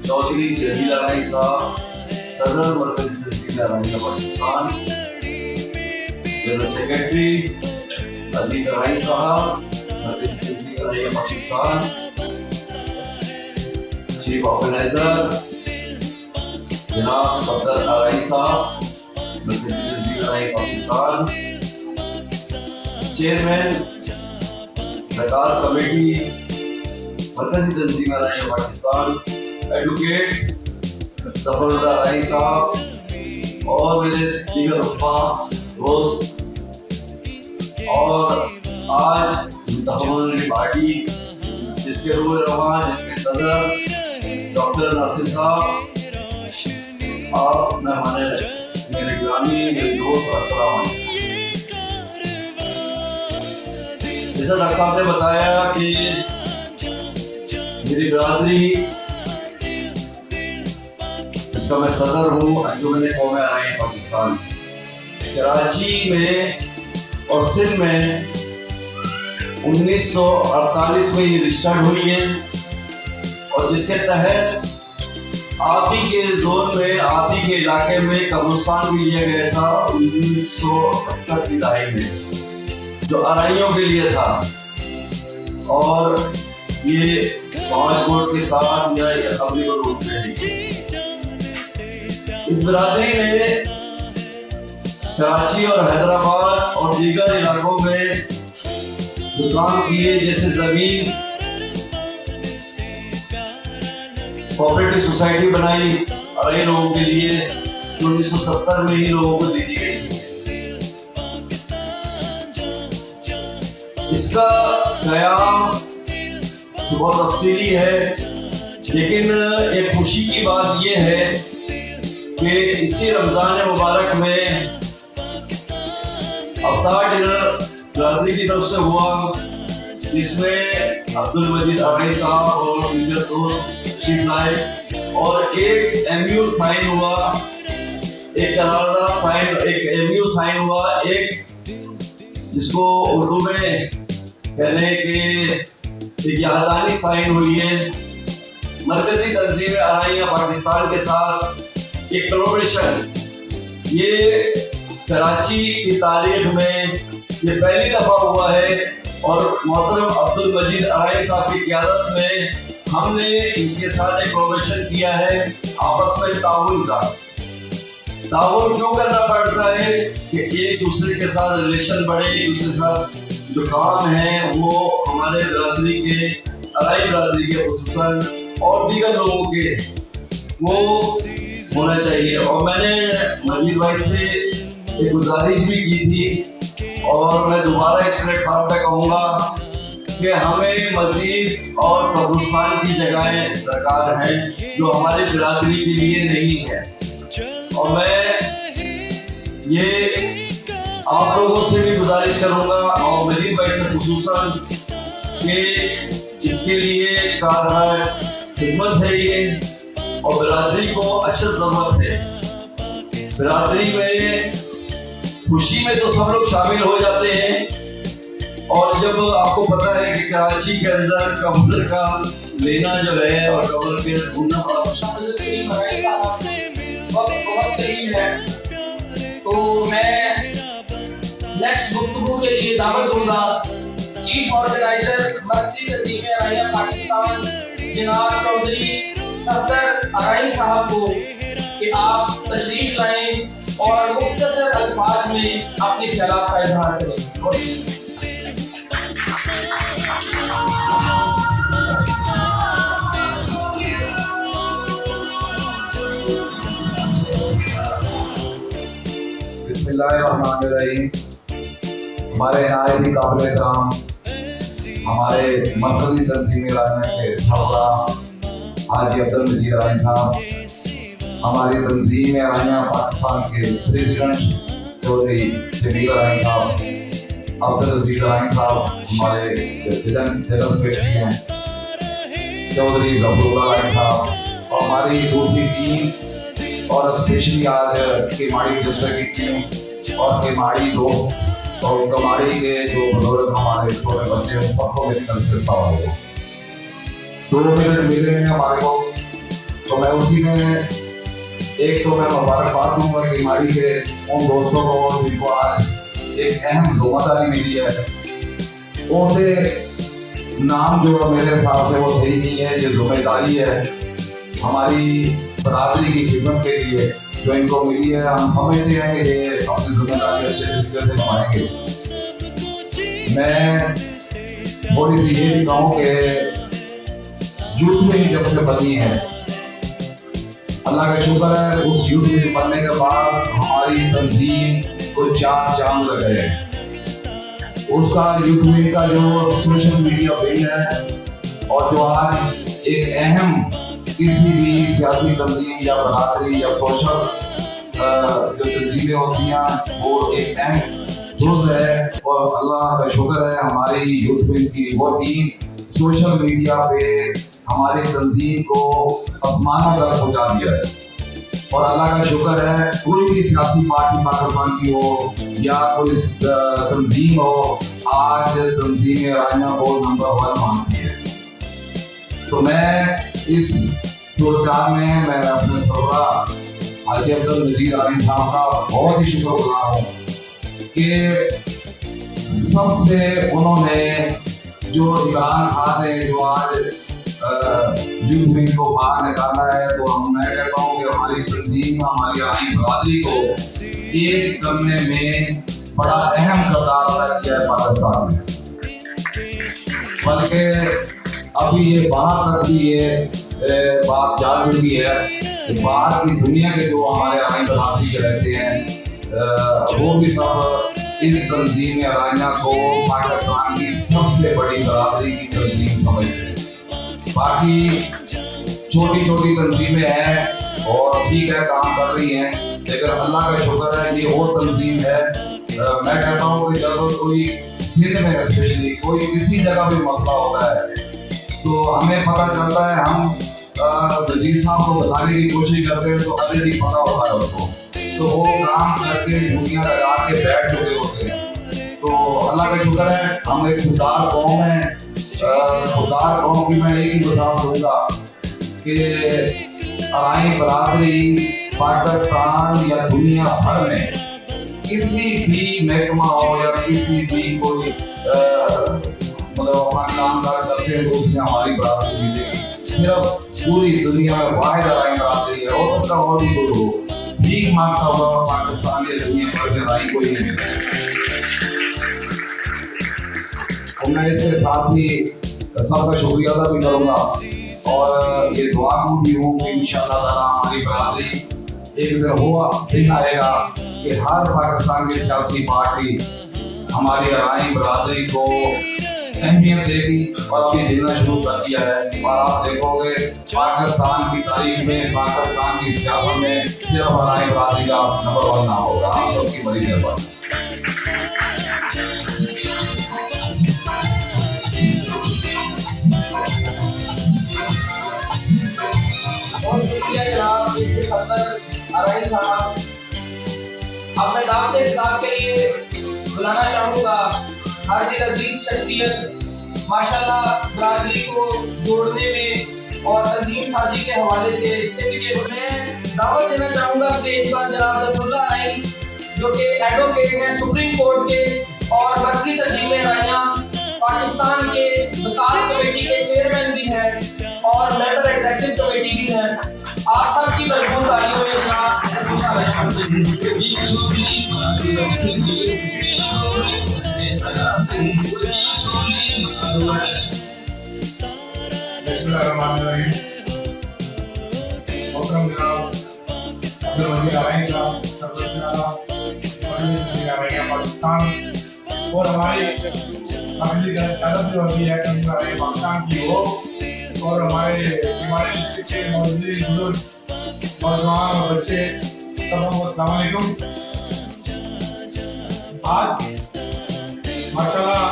चौधरी जहील अराई साहब, सदर मरकजी तंजीम अराई पाकिस्तान, जनरल सेक्रेटरी अजीज अराई साहब, मरकजी तंजीम अराई पाकिस्तान, चीफ ऑर्गेनाइजर जनाब सफदर अराई साहब, मरकजी तंजीम अराई पाकिस्तान, चेयरमैन ज़कात कमेटी मरकजी तंजीम अराई पाकिस्तान, एडवोकेट ज़फ़रुल्लाह अराई साहब और मेरे दीगर उफ़ा दोस्त, और आज मुंतखब पार्टी जिसके रूह रवां, जिसके सदर डॉक्टर नासिर साहब, आप मेहमान मेरे गिरामी, मेरे दोस्त, अस्सलाम वालेकुम। जैसा डॉक्टर साहब ने बताया कि मेरी बिरादरी जिसका मैं सदर हूँ, अंजुमन कौम अराई पाकिस्तान, कराची में और सिंध में 1948 में ये रजिस्टर्ड हुई है, और जिसके तहत आप ही के जोन में, आप ही के इलाके में कब्रिस्तान भी लिया गया था 1970 की दहाई में, जो अराइयों के लिए था। और ये 5 कोट के साथ या अपनी को रूप में इस बिरादरी ने कराची और हैदराबाद और दीगर इलाकों में जो काम किए, जैसे जमीन, कोऑपरेटिव सोसाइटी बनाई अराई लोगों के लिए, 1970 में ही लोगों को दी गई। इसका कयाम तो बहुत तफसीली है, लेकिन एक खुशी की बात यह है कि इसी रमजान मुबारक में अफ्तार डिनर बिरादरी की तरफ से हुआ, जिसमें अब्दुल मजीद अराई साहब और उनके दोस्त तशरीफ लाए, और एक MU साइन हुआ, एक करारदाद साइन, एक MU साइन हुआ, एक जिसको उर्दू में कहने के एक यादानी साइन हुई है। मरकजी तंजीम अराइयाँ पाकिस्तान के साथ एक कोलैबोरेशन, ये कराची की तारीख में ये पहली दफा हुआ है, और मोहतरम अब्दुल मजीद अराई साहब की क़यादत में हमने इनके साथ एक कोलैबोरेशन किया है, आपस में ताउन का। ताउन क्यों करना पड़ता है कि एक दूसरे के साथ रिलेशन बढ़े, एक दूसरे के साथ जो काम है वो हमारे बिरादरी के, अराई बिरादरी के खुसूसन और दीगर लोगों के वो होना चाहिए। और मैंने मजीद भाई से एक गुजारिश भी की थी, और मैं दोबारा इस प्लेटफॉर्म पे कहूँगा कि हमें मजीद और कब्रिस्तान की जगहें दरकार हैं जो हमारी बिरादरी के लिए नहीं है। और मैं ये आप लोगों से भी गुजारिश करूँगा, और मजीद भाई से खुसूसन, कि इसके लिए कारगर खिदमत है ये, और बिरादरी को अशद ज़रूरत है। बिरादरी में خوشی میں تو سب لوگ شامل ہو جاتے ہیں، اور جب آپ کو پتہ ہے کہ کراچی کے اندر قبر کا لینا جو ہے اور قبر کے ڈھونڈنا بڑا مشکل وقت بہت قریب ہے، تو میں نیکسٹ گفتگو کے لیے دعوت دوں گا چیف آرگنائزر مرکزی تنظیم ارائیہ پاکستان جناب چودھری صفدر ارائیں صاحب کو کہ آپ تشریف لائیں اور مختصر الفاظ میں اپنے خیالات کا اظہار کریں۔ بسم اللہ الرحمن الرحیم۔ ہمارے نہایت ہی قابل احترام ہمارے مرکزی تنظیم ارائیہ کے سربراہ حاجی عبدالمجید ارائیں صاحب، ہماری تنظیم ارائیہ پاکستان کے پریزیڈنٹ چودھری جمیل ارائیں صاحب، عبدالعزیز ارائیں صاحب ہمارے جنرل سیکرٹری ہیں، چودھری ظفر اللہ ارائیں صاحب، اور ہماری دوسری ٹیم اور اسپیشلی آج کیماڑی ڈسٹرکٹ کی ٹیم اور کیماڑی دوست اور کماڑی کے جو بزرگ ہمارے چھوٹے بچے ہیں، سب کو میری طرف سے سوال ہے۔ 2 منٹ ملے ہیں ہمارے کو، تو میں اسی میں ایک تو میں مبارکباد دوں گا کیماڑی کے ان دوستوں کو جن کو آج ایک اہم ذمہ داری ملی ہے۔ عہدے نام جو میرے حساب سے وہ صحیح نہیں ہے، یہ ذمہ داری ہے ہماری برادری کی خدمت کے لیے جو ان کو ملی ہے۔ ہم سمجھتے ہیں کہ یہ اپنی ذمہ داری اچھے طریقے سے نبھائیں گے۔ میں تھوڑی سی یہ بھی کہوں کہ یوتھ میں جب سے بنی ہے، اللہ کا شکر ہے، اس یوتھ میں بننے کے بعد ہماری تنظیم کو 4 چاند لگ گئے ہیں۔ اس کا یوتھ میں کا جو سوشل میڈیا پیج ہے اور جو آج ایک اہم کسی بھی سیاسی تنظیم یا برادری یا سوشل جو تنظیمیں ہوتی ہیں وہ ایک اہم جز ہے، اور اللہ کا شکر ہے ہماری یوتھ ونگ کی وہ ٹیم سوشل میڈیا پہ ہماری تنظیم کو آسمانوں تک پہنچا دیا ہے۔ اور اللہ کا شکر ہے کوئی بھی سیاسی پارٹی پاکستان کی ہو یا کوئی تنظیم ہو، آج تنظیم ارائیہ کو نمبر 1 مانتی ہے۔ تو میں اس صورتحال میں اپنے سربراہ حاجی عبدالمجید ارائیں صاحب کا بہت ہی شکر گزار ہوں کہ سب سے انہوں نے جو عمران خان نے جو آج یوتھ ونگ کو باہر نکالا ہے، تو میں کہتا ہوں کہ ہماری تنظیم ہماری عالمی برادری کو ایک کرنے میں بڑا اہم کردار ادا کیا ہے پاکستان میں، بلکہ ابھی یہ باہر تک بھی یہ بات جا چکی ہے کہ باہر کی دنیا کے جو ہمارے عالمی برادری کے رہتے ہیں وہ بھی سب اس تنظیم ارائیہ کو پاکستان کی سب سے بڑی برادری کی تنظیم سمجھتے ہیں۔ باقی چھوٹی چھوٹی تنظیمیں ہیں اور ٹھیک ہے کام کر رہی ہیں، لیکن اللہ کا شکر ہے یہ وہ تنظیم ہے۔ میں کہتا ہوں کہ جب کوئی سندھ میں اسپیشلی کوئی کسی جگہ بھی مسئلہ ہوتا ہے تو ہمیں پتہ چلتا ہے، ہم وزیر صاحب کو بتانے کی کوشش کرتے ہیں تو آلریڈی پتہ ہوتا ہے اس کو، تو وہ کام کر کے دنیا لگا کے بیٹھ چکے ہوتے ہیں۔ تو اللہ کا شکر ہے ہم ایک خوددار قوم ہیں۔ خوددار قوم کی میں ایک ہی مثال دوں گا کہ ارائیں برادری پاکستان یا دنیا بھر میں کسی بھی محکمہ ہو یا کسی بھی کوئی مطلب اپنا کام کاج کرتے ہیں تو اس میں ہماری برادری ملے گی۔ صرف پوری دنیا میں واحد ارائیں برادری ہے، ہو سکتا اور بھی کوئی ہو، بھیک مانگتا ہوا پاکستان یا دنیا بھر میں ارائیں کوئی نہیں ملے۔ اور میں اس کے ساتھ ہی سب کا شکریہ ادا بھی کروں گا اور یہ دعا بھی ہوں کہ انشاءاللہ تعالیٰ ہماری برادری ایک دن آئے گا کہ ہر پاکستان کی سیاسی پارٹی ہماری ارائیں برادری کو اہمیت دے گی، اور ابھی دینا شروع کر دیا ہے، اور آپ دیکھو گے پاکستان کی تاریخ میں پاکستان کی سیاست میں صرف ارائیں برادری کا نمبر 1 نام ہوگا۔ آپ سب کی بڑی مہربانی۔ بہت شکریہ جناب صفدر ارائیں صاحب، अब मैं दावत इस्लाम के लिए बुलाना चाहूँगा हर दिल अजीज शख्सियत, माशाल्लाह बरादरी को जोड़ने में और तंजीम साजी के हवाले से सिंध के मैं दावत देना चाहूँगा स्टेज पर जनाब रसूलुल्लाह राई, जो कि एडवोकेट हैं सुप्रीम कोर्ट के और मरकजी तंजीम राइयाँ पाकिस्तान के वकालत कमेटी के चेयरमैन भी हैं और मेंबर एग्जीक्यूटिव कमेटी भी हैं। आप सब की भरपूर तालियों में जनाब रसूलुल्लाह बिस्मिल्लाहिर्रहमानिर्रहीम। मोहतरम जनाब अब्दुल मजीद आरई साहब, पाकिस्तान और हमारी अदब जो होती है पाकिस्तान की हो, और हमारे के मौजूद बुजुर्ग नौजवान और बच्चे सबको अस्सलाम वालेकुम। आज माशाल्लाह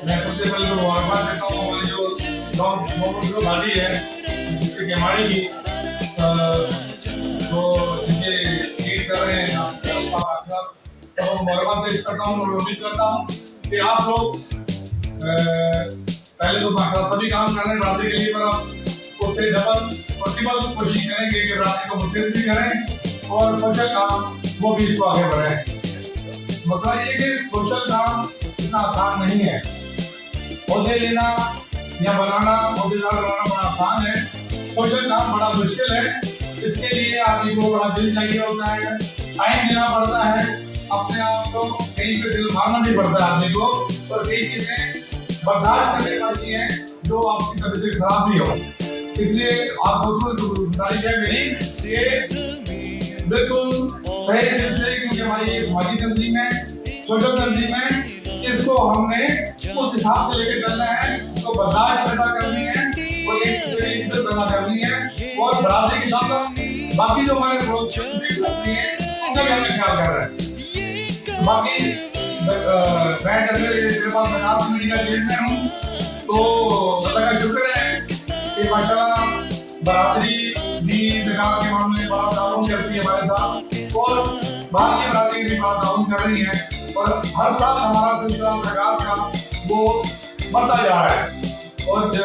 मैं सबसे पहले तो मुबारकबाद देता हूँ हमारी जो गाड़ी है जिससे कि हमारी की जो इनके लीड कर रहे हैं तो मुबारकबाद पेश करता हूँ और उम्मीद करता हूँ कि आप लोग पहले तो माशाल्लाह सभी काम कर रहे हैं बरादरी के लिए, पर आप उससे डबल और ट्रिपल कोशिश करेंगे कि बरादरी को मुस्तैद भी करें और सोशल काम वो भी इसको आगे बढ़ाएं। मसला ये कि सोशल काम इतना आसान नहीं है। पौधे लेना या बनाना, पौधेदार बनाना बड़ा आसान है, सोशल काम बड़ा मुश्किल है। इसके लिए आदमी को बड़ा दिल चाहिए होता है, टाइम देना पड़ता है, अपने आप को कहीं पे दिल मारना भी पड़ता है आदमी को, और कई चीजें बर्दाश्त करनी पड़ती हैं जो आपकी तबीयत खराब भी हो। इसलिए आप गुजारिश है मेरी बिल्कुल सही दिल से, क्योंकि हमारी ये समाजी तंजीम है, सोशल तंजीम है, इसको हमने उस हिसाब से लेकर चलना है, उसको बर्दाश्त पैदा करनी है और एक इज्जत पैदा करनी है, और बरादरी के साथ साथ बाकी जो हमारे पड़ोस करती है उनका भी हमें ख्याल कर रहे हैं। बाकी मैं मेरे पास मैं मीडिया चेयरमैन हूँ, तो अल्लाह का शुक्र है कि माशाल्लाह बरादरी भी विकास के मामले में बड़ा ताउन करती है हमारे साथ, और बाहर की बरादरी भी बड़ा ताउन कर रही है, और हर साल हमारा सिलसिला ज़कात का वो बढ़ता जा रहा है। और ये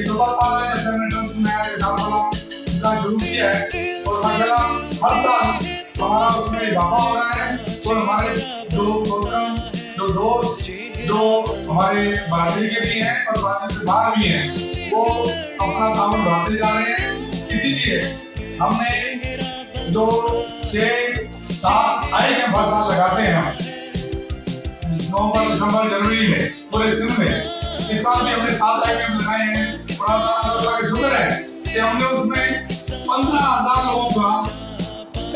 2 साल है जब हमने ट्रस्ट में सिलसिला शुरू किया है, और माशाल्लाह हर साल हमारा उसमें इजाफा हो रहा है, और हमारे जो प्रोग्राम जो दोस्त जो हमारे बरादरी के भी हैं और बरादरी से बाहर भी हैं, वो अपना ताउन बढ़ाते जा रहे हैं। इसीलिए हमने जो 6-7 आई कैंप हर साल लगाते हैं हम नवंबर, दिसंबर, जनवरी में पूरे सिंध में, इस साल भी हमने 7 आई कैंप लगाए हैं। और अल्लाह का शुक्र है कि हमने उसमें 15,000 लोगों का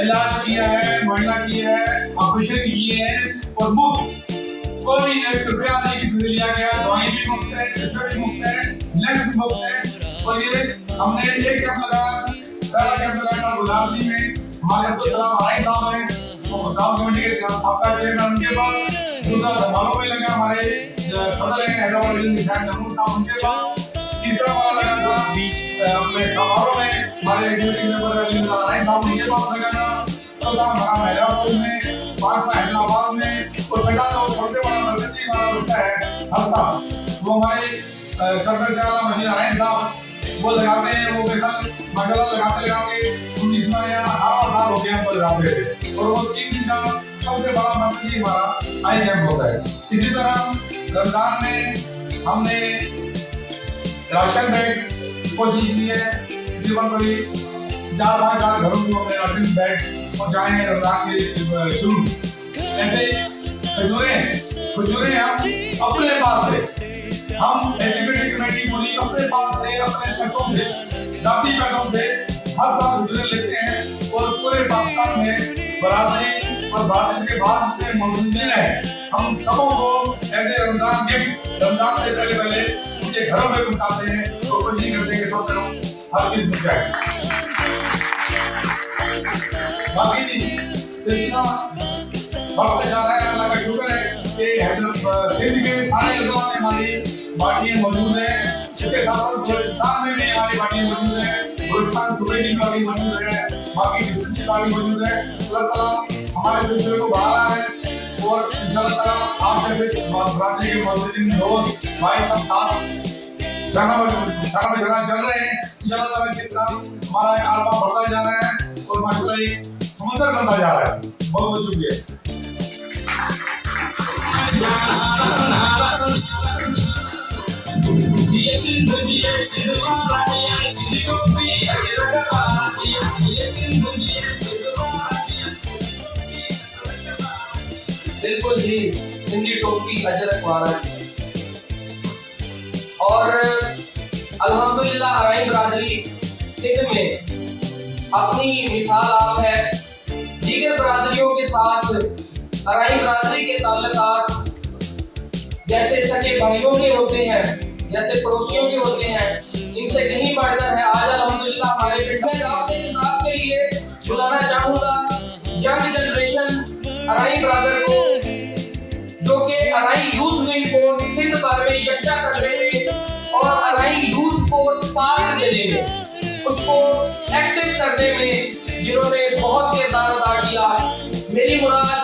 इलाज किया है, मुआयना किया है, ऑपरेशन किए हैं, और मुफ्त कोई 1 रुपया नहीं किसी से लिया गया। दवाई भी मुफ्त है, सिस्टर भी मुफ्त है, लेंस भी मुफ्त है। और ये हमने एक कैंप लगाया, पहला कैंप लगाया गुलाबी में, हमारे राई साहब हैं वो गाँव कमेटी के आपका चेयरमैन, उनके पास दूसरा धमालों में लगा हमारे सदर हैं हैदराबाद जमूर साहब, उनके पास तीसरा वाला लगा था अपने समारोह में हमारे एग्जीक्यूटिव मेंबर राई साहब, उनके पास लगा था, चौथा हमारा हैदराबाद में, 5वां हैदराबाद में, और छठा तो छोटे बड़ा मरकजी हमारा होता है हस्ता, वो हमारे सरपंच मजीद आरई साहब वो लगाते हैं। वो बेहतर माशाल्लाह लगाते 19वां या 18वां साल हो गया वो लगाते थे, और वो 3 दिन का सबसे बड़ा मरकजी हमारा आई कैंप होता है। इसी तरह रमजान में हमने राशन बैग कोशिश की है, तकरीबन कोई 4-5 साल घरों को हमने राशन बैग पहुँचाए हैं रमजान के शुरू। ऐसे खजूरें हम अपने पास से, हम एग्जीक्यूटिव कमेटी पूरी अपने पास से, अपने पैसों से, जाती पैसों से हर साल खजूरें लेते हैं, और पूरे पाकिस्तान में बरादरी और बरादरी के बाद से मौजूद हैं, हम सबों को ऐसे रमजान गिफ्ट रमजान से पहले उनके घरों में पहुंचाते हैं, तो कोशिश करते हैं कि सब लोग हर चीज मिल जाए। बाकी सिलसिला बढ़ते जा रहा है, अल्लाह का शुक्र है कि सिंध के सारे अजला में हमारी पार्टियां मौजूद हैं, इसके साथ साथ बलूचिस्तान में भी हमारी पार्टियां मौजूद हैं। बलूचिस्तान सूबे की गाड़ी मौजूद है, बाकी डिस्ट्रिक्ट की गाड़ी मौजूद है। अल्लाह ताला हमारे सिलसिले को बढ़ा रहा है और इंशाल्लाह ताला आप जैसे बरादरी के मोहम्मदीन दोस्त भाई सब साथ शाना में चल रहे हैं। इंशाल्लाह ताला इसी तरह हमारा आलमा बढ़ता जा रहा है और माशाल्लाह एक समंदर बनता जा रहा है। बहुत बहुत शुक्रिया। बिल्कुल जी, सिंधी टोपी अजरक वाला। और अल्हम्दुलिल्लाह अराई बरादरी सिंध में अपनी मिसाल आप है। दीगर बरादरियों के साथ अराई बरादरी के ताल्लुकात जैसे सगे भाइयों के होते हैं, जैसे पड़ोसियों के होते हैं, इनसे कहीं बढ़कर है। आज अल्हम्दुलिल्लाह हमारे पिछले दावत किताब के लिए बुलाना चाहूँगा यंग जनरेशन अराई ब्रादर को, जो कि अराई यूथ विंग को सिंध भर में इकट्ठा करने में और अराई यूथ को स्पार्क देने में, उसको एक्टिव करने में जिन्होंने बहुत किरदार अदा किया। मेरी मुराद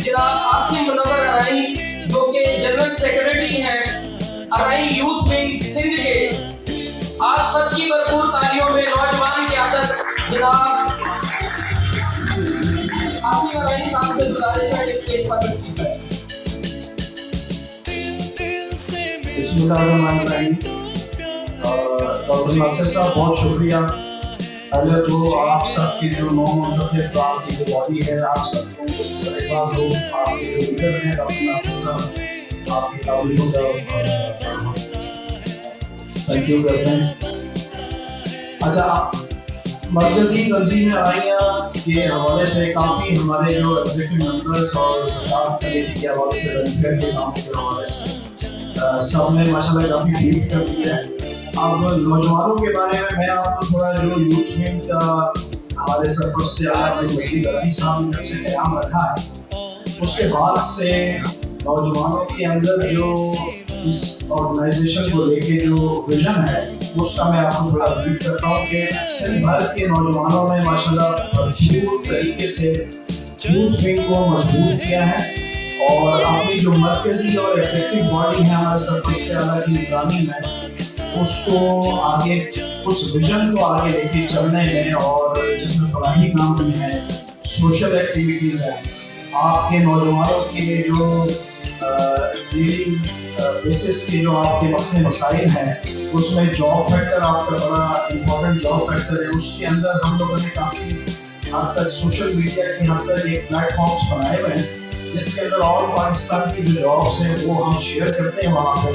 जनाब आसिम मुनव्वर अराई, जो कि जनरल सेक्रेटरी हैं अराई यूथ विंग सिंध के। आप सबकी भरपूर तालियों में नौजवान की आदत जनाब आसिम अराई साहब से गुजारिश है कि स्टेज पर तशरीफ लाएं। बिस्मिल्लाहिर्रहमानिर्रहीम। डॉक्टर नासिर साहब बहुत शुक्रिया। पहले तो आप सबकी जो नौ आपकी जो बॉडी है, आप सबको एक बार लोग आपके जो लीडर हैं डॉक्टर नासिर साहब, आपकी काबिशों का थैंक यू करते हैं। अच्छा, मरकजी तंजीम आइया के हवाले से काफ़ी हमारे जो एग्जीक्यूटिव मेंबर्स और सरकार कमेटी के हवाले से वेलफेयर के कामों के हवाले से सब ने माशाल्लाह काफ़ी ब्रीफ कर दिया है। अब नौजवानों के बारे में मैं आपको थोड़ा जो यूथ विंग का हमारे सरपरस्त मजीद अली साहब ने से क़याम रखा है, उसके बाद से नौजवानों के अंदर जो इस ऑर्गेनाइजेशन को लेके जो विजन है, उसका मैं आपको थोड़ा ब्रीफ करता हूँ कि सिंध भर के नौजवानों ने माशाल्लाह भरपूर तरीके से यूथ विंग को मजबूत किया है और अपनी जो मरकजी और एग्जीक्यूटिव बॉडी है हमारे सरपरस्त आला की निगरानी में, उसको आगे उस विजन को आगे लेके चलने में और जिसमें फलाही काम भी है, सोशल एक्टिविटीज़ हैं, आपके नौजवानों के जो डेली बेसिस के जो आपके मसले मसाइल हैं, उसमें जॉब फैक्टर आपका बड़ा इम्पोर्टेंट जॉब फैक्टर है। उसके अंदर हम लोगों ने काफ़ी हद तक सोशल मीडिया के हद तक एक प्लेटफॉर्म्स बनाए हुए हैं, जिसके अंदर ऑल पाकिस्तान की जो जॉब्स हैं वो हम शेयर करते हैं वहाँ पे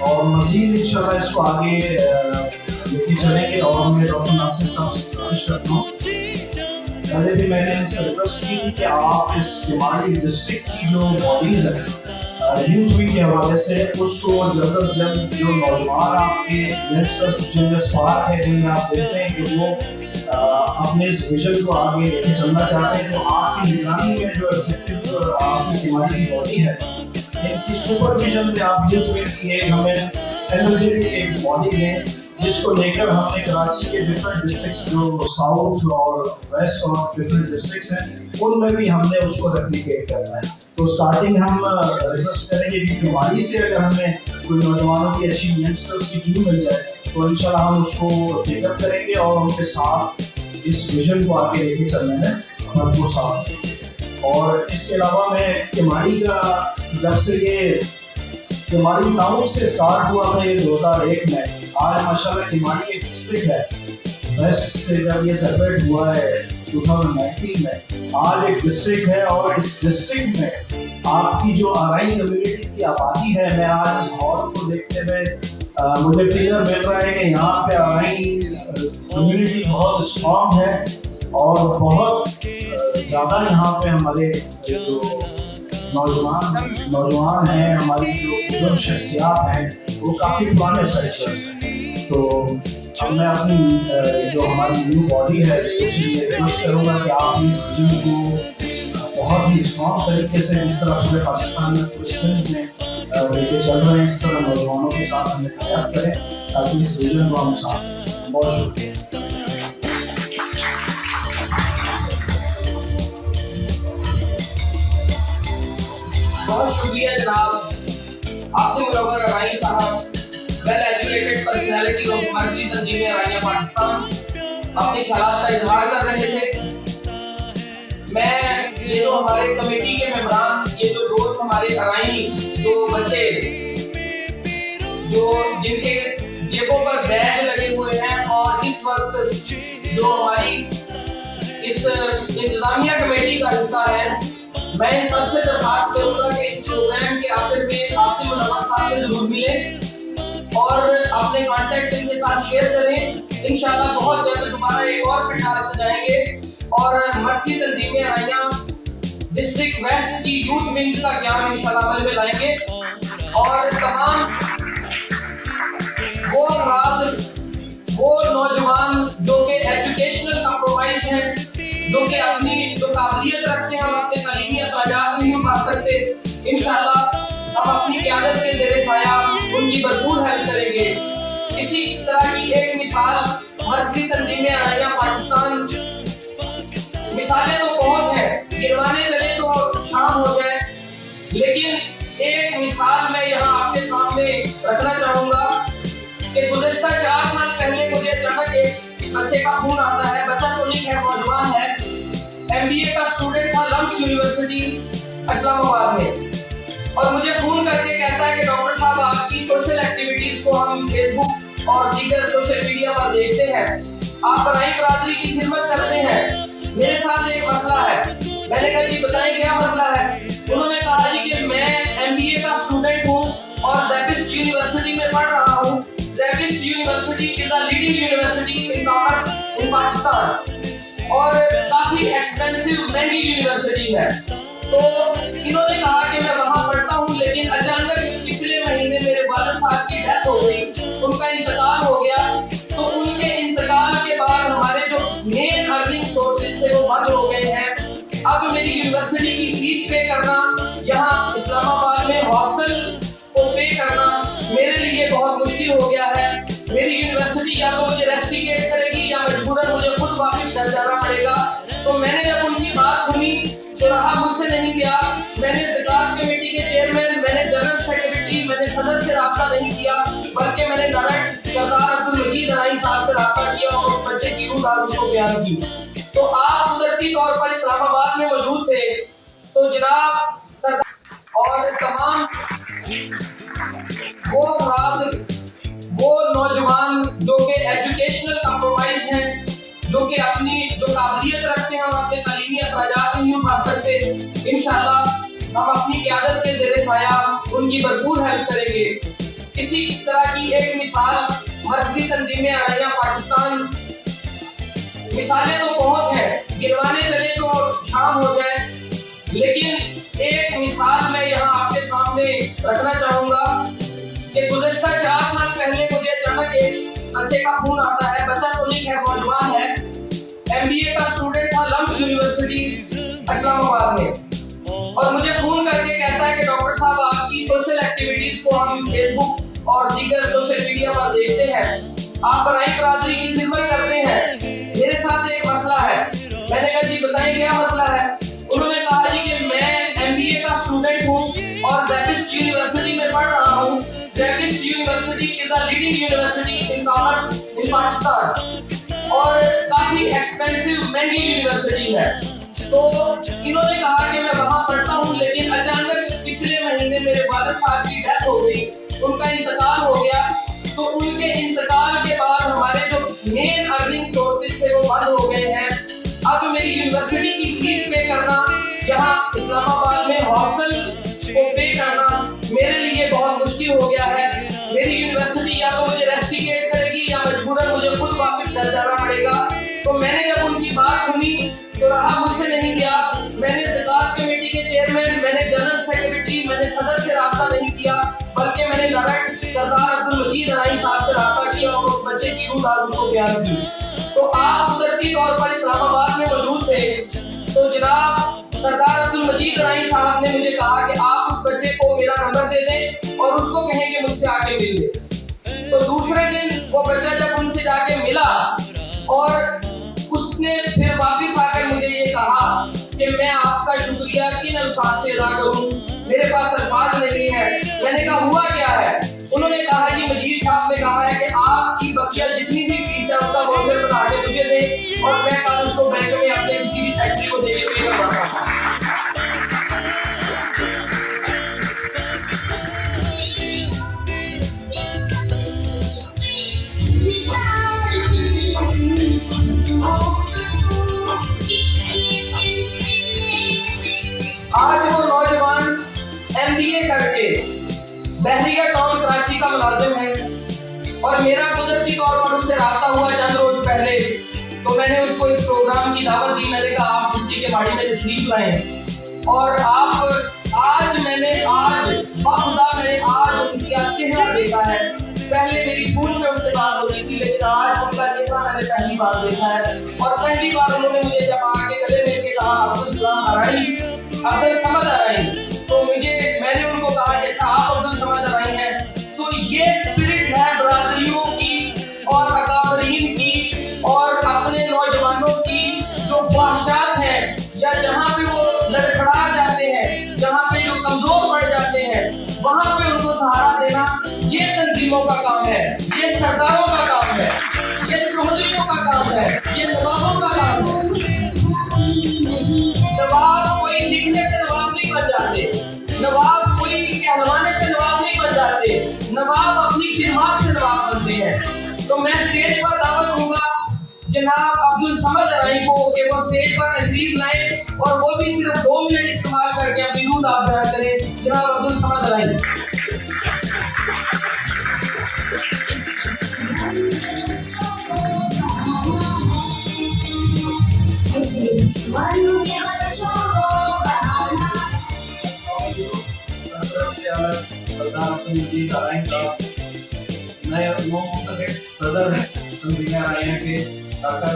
और मज़ीद इंशाल्लाह इसको आगे लेके चलेंगे। और मैं डॉक्टर नासिर साहब से गुजारिश करता हूँ, पहले भी मैंने इनसे रिक्वेस्ट की कि आप इस हमारी डिस्ट्रिक्ट की जो बॉडीज़ है यूथ विंग के हवाले से, उसको जल्द अज जल्द जो नौजवान आपके यंगस्टर्स जिनमें स्पार्क है, जिनमें आप देखते हैं कि वो अपने इस विजन को आगे लेके चलना चाहते हैं, तो आपकी निगरानी में जो एग्जीक्यूटिव आपकी हमारी की बॉडी है, इनकी सुपरविजन में आप यूथ विंग की एक हमें एनर्जेटिक एक बॉडी है, जिसको लेकर हमने कराची के डिफरेंट डिस्ट्रिक्ट्स जो साउथ और वेस्ट और डिफरेंट डिस्ट्रिक्ट्स हैं, उनमें भी हमने उसको रेप्लिकेट करना है। तो स्टार्टिंग हम रिक्वेस्ट करेंगे कि हमारी से अगर हमें कोई नौजवानों की अच्छी यंगस्टर्स की टीम मिल जाए तो इंशाल्लाह हम उसको टेकअप करेंगे और उनके साथ इस विजन को आगे लेके चलने में भरपूर साथ। और इसके अलावा मैं तिमाड़ी का जब से ये तिमाड़ी टाउन से स्टार्ट हुआ था ये 2001 में, आज माशाल्लाह तिमाड़ी एक डिस्ट्रिक्ट है, वेस्ट से जब ये सेपरेट हुआ है 2019 में, आज एक डिस्ट्रिक्ट है। और इस डिस्ट्रिक्ट में आपकी जो अराई कम्युनिटी की आबादी है, मैं आज इस हॉल को देखते हुए मुझे फिगर मिल रहा है कि यहाँ पे अराई कम्युनिटी बहुत स्ट्रॉन्ग है और बहुत ज़्यादा यहाँ पे हमारे जो नौजवान हैं, हमारी जो बुजुर्ग शख्सियात हैं, वो काफ़ी पुराने सेक्टर्स हैं। तो अब मैं अपनी जो हमारी न्यू बॉडी है उससे ये रिक्वेस्ट करूँगा कि आप इस विजन को बहुत ही स्ट्रॉन्ग तरीके से इस तरह पूरे पाकिस्तान में पूरे सिंध में लेके चल रहे हैं, इस तरह नौजवानों के साथ हमें तैयार करें ताकि इस विजन को हम साथ। बहुत शुक्रिया। बहुत शुक्रिया जनाब आसिम मुनव्वर अराई साहब, वेल एजुकेटेड पर्सनैलिटी ऑफ मर्जी तंजीम अराइया पाकिस्तान, अपने ख्यालात का इजहार कर रहे थे। मैं ये जो हमारे कमेटी के मेंबरान, ये जो दोस्त हमारे अराई, जो बच्चे जो जिनके जेबों पर बैज लगे हुए हैं और इस वक्त जो हमारी इस इंतजामिया कमेटी का हिस्सा है, मैं इन सबसे दरखास्त करूंगा कि इस प्रोग्राम के आखिर में आसिम मुनव्वर साहब से जरूर मिलें और अपने कांटेक्ट इनके साथ शेयर करें। इंशाल्लाह बहुत जल्द दोबारा एक और पंडाल सजाएंगे और मर्जी तंजीम अराइया डिस्ट्रिक्ट वेस्ट की यूथ विंग का ज्ञान इंशाल्लाह अमल में लाएंगे और तमाम वो नौजवान जो कि एजुकेशनल कंप्रोमाइज हैं, जो कि अपनी जो काबिलियत रखते हैं, हम अपने तालीमी अखराजात नहीं पा सकते, इंशाल्लाह हम अपनी क़यादत के ज़ेरे साया उनकी भरपूर हेल्प करेंगे। इसी तरह की एक मिसाल मर्जी तंजीम अराइया पाकिस्तान, मिसालें तो बहुत हैं, गिनवाने चले तो शाम हो जाए, लेकिन एक मिसाल मैं यहाँ आपके सामने रखना चाहूँगा कि गुज़श्ता 4 साल पहले मुझे अचानक एक बच्चे का फोन आता है, बच्चा तो नहीं है, नौजवान है, MBA का स्टूडेंट था लम्स यूनिवर्सिटी इस्लामाबाद में, और मुझे फोन करके कहता है कि डॉक्टर साहब आपकी सोशल एक्टिविटीज को हम फेसबुक और दीगर सोशल मीडिया पर देखते हैं, आप बराई बरादरी की खिदमत करते हैं, मेरे साथ एक मसला है। मैंने कहा जी बताएं क्या मसला है। उन्होंने कहा जी कि मैं MBA का स्टूडेंट हूँ और ज़ैबिस्ट यूनिवर्सिटी में पढ़ रहा हूँ। SZABIST university is the leading university in commerce in Pakistan और काफी एक्सपेंसिव महंगी यूनिवर्सिटी है। तो इन्होंने कहा कि मैं वहाँ पढ़ता हूँ, लेकिन अचानक पिछले महीने मेरे वालिद साहब की डेथ हो गई, उनका इंतकाल हो गया। तो उनके इंतकाल के बाद हमारे जो मेन अर्निंग सोर्सेज थे वो बंद हो गए हैं। अब मेरी यूनिवर्सिटी की फीस पे करना, यहाँ इस्लामाबाद में हॉस्टल को पे करना मेरे लिए बहुत मुश्किल हो गया है। मेरी यूनिवर्सिटी या तो मुझे रेस्टिकेट करेगी या मजबूरन मुझे खुद वापस घर जाना पड़ेगा। तो मैंने जब उनकी बात सुनी तो रहा मुझसे नहीं गया। मैंने ज़कात कमेटी के चेयरमैन, मैंने जनरल सेक्रेटरी, मैंने सदर से रब्ता नहीं किया, बल्कि मैंने डायरेक्ट सरदार अब्दुल मजीद अराई साहब से रब्ता किया और उस बच्चे की रूह को बयान की। तो आप कुदरती तौर पर इस्लामाबाद में मौजूद थे, तो जनाब सरदार और तमाम वो नौजवान जो कि एजुकेशनल कंप्रोमाइज हैं, जो कि अपनी जो काबिलियत रखते हैं, हम अपने तालीमी अखराजात नहीं पा सकते, इंशाल्लाह हम अपनी क़यादत के ज़ेरे साया उनकी भरपूर हेल्प करेंगे। इसी तरह की एक मिसाल मर्जी तंजीम अराइया पाकिस्तान, मिसालें तो बहुत हैं, गिनवाने चले तो शाम हो जाए, लेकिन एक मिसाल मैं यहाँ आपके सामने रखना चाहूँगा कि गुज़श्ता 4 साल पहले मुझे अचानक एक बच्चे का फोन आता है, बच्चा तो नहीं है, नौजवान है, MBA का स्टूडेंट था लम्स यूनिवर्सिटी इस्लामाबाद में, और मुझे फोन करके कहता है कि डॉक्टर साहब आपकी सोशल एक्टिविटीज को हम फेसबुक और दीगर सोशल मीडिया पर देखते हैं, आप बराई बरादरी की खिदमत करते हैं, मेरे साथ एक मसला है। मैंने कहा जी बताएं क्या मसला है। उन्होंने कहा जी कि मैं MBA का स्टूडेंट हूँ और ज़ैबिस्ट यूनिवर्सिटी में पढ़ रहा हूँ। SZABIST university is the leading university in commerce in Pakistan और काफी एक्सपेंसिव महंगी यूनिवर्सिटी है। तो इन्होंने कहा कि मैं वहाँ पढ़ता हूँ, लेकिन अचानक पिछले महीने मेरे वालिद साहब की डेथ हो गई, उनका इंतकाल हो गया। तो उनके इंतकाल के बाद हमारे जो मेन अर्निंग सोर्सेज थे वो बंद हो गए हैं। अब मेरी यूनिवर्सिटी की फीस पे करना, यहाँ इस्लामाबाद में हॉस्टल को पे करना मेरे लिए बहुत मुश्किल हो गया है। मेरी यूनिवर्सिटी या तो मुझे रेस्टिकेट करेगी या मजबूरन मुझे खुद वापस घर जाना पड़ेगा। तो मैंने जब उनकी बात सुनी तो रहा मुझसे नहीं गया। मैंने ज़कात कमेटी के चेयरमैन, मैंने जनरल सेक्रेटरी, मैंने सदर से रब्ता नहीं किया, बल्कि मैंने डायरेक्ट सरदार अब्दुल मजीद अराई साहब से रब्ता किया और उस बच्चे की रूह को बयान की। तो आप कुदरती तौर पर इस्लामाबाद में मौजूद थे, तो जनाब सरदार अब्दुल मजीद अराई साहब ने मुझे कहा कि आप उस बच्चे को मेरा नंबर दे दें और उसको कहें कि मुझसे आके मिल ले। तो दूसरे दिन वो बच्चा जब उनसे जाके मिला और उसने फिर वापस आकर मुझे ये कहा कि मैं आपका शुक्रिया किन अल्फाज से अदा करूं। میرے پاس الفاظ نہیں ہے. میں نے کہا ہوا کیا ہے؟ انہوں نے کہا جی مجید صاحب نے کہا ہے کہ آپ کی بقیہ جتنی بھی فیس ہے اس کا واؤچر بنا کے مجھے دیں اور میں کل اس کو بینک میں اپنے کسی بھی سیکٹری کو دے کے پے کرواتا ہوں. آج وہ نوجوان MBA کر کے بحریہ ٹاؤن کراچی کا ملازم ہے اور میرا قدرتی طور پر اس سے رابطہ ہوا چند روز پہلے تو میں نے اس کو اس پروگرام کی دعوت دی. میں نے کہا آپ ڈسٹرکٹ کے باڑی میں تشریف لائیں اور آپ آج میں نے باخدا ان کا چہرہ دیکھا ہے. پہلے میری فون میں ان سے بات ہوتی تھی لیکن آج ان کا چہرہ میں نے پہلی بار دیکھا ہے اور پہلی بار انہوں نے مجھے جب آ کے گلے مل کے کہا عبدالسلام ارائی عبد الصمد ارائی تو میں نے ان کو کہا کہ اچھا آپ عبد الصمد ارائی ہیں. تو یہ اسپرٹ ہے برادریوں کی اور اکابرین کی اور اپنے نوجوانوں کی جو خواہشات ہیں یا جہاں پہ وہ لڑکھڑا جاتے ہیں, جہاں پہ جو کمزور پڑ جاتے ہیں وہاں پہ ان کو سہارا دینا. یہ تنظیموں کا کام ہے, یہ سرداروں کا کام ہے, یہ چودھریوں کا کام ہے, یہ نوابوں کا کام ہے. نواب کوئی لکھنے سے نواب نہیں بن جاتے, نواب کوئی کہلوانے سے نواب نہیں بن جاتے, نواب اپنی خدمات سے نواب بنتے ہیں. تو میں اسٹیج پر دعوت دوں گا جناب عبدالصمد ارائی کو کہ وہ اسٹیج پر تشریف لائیں اور وہ بھی صرف 2 منٹ استعمال کر کے اپنی روح آپ بیان کریں. جناب عبدالصمد ارائی. صدر ہیں تنظیم ارائیہ کے ڈاکٹر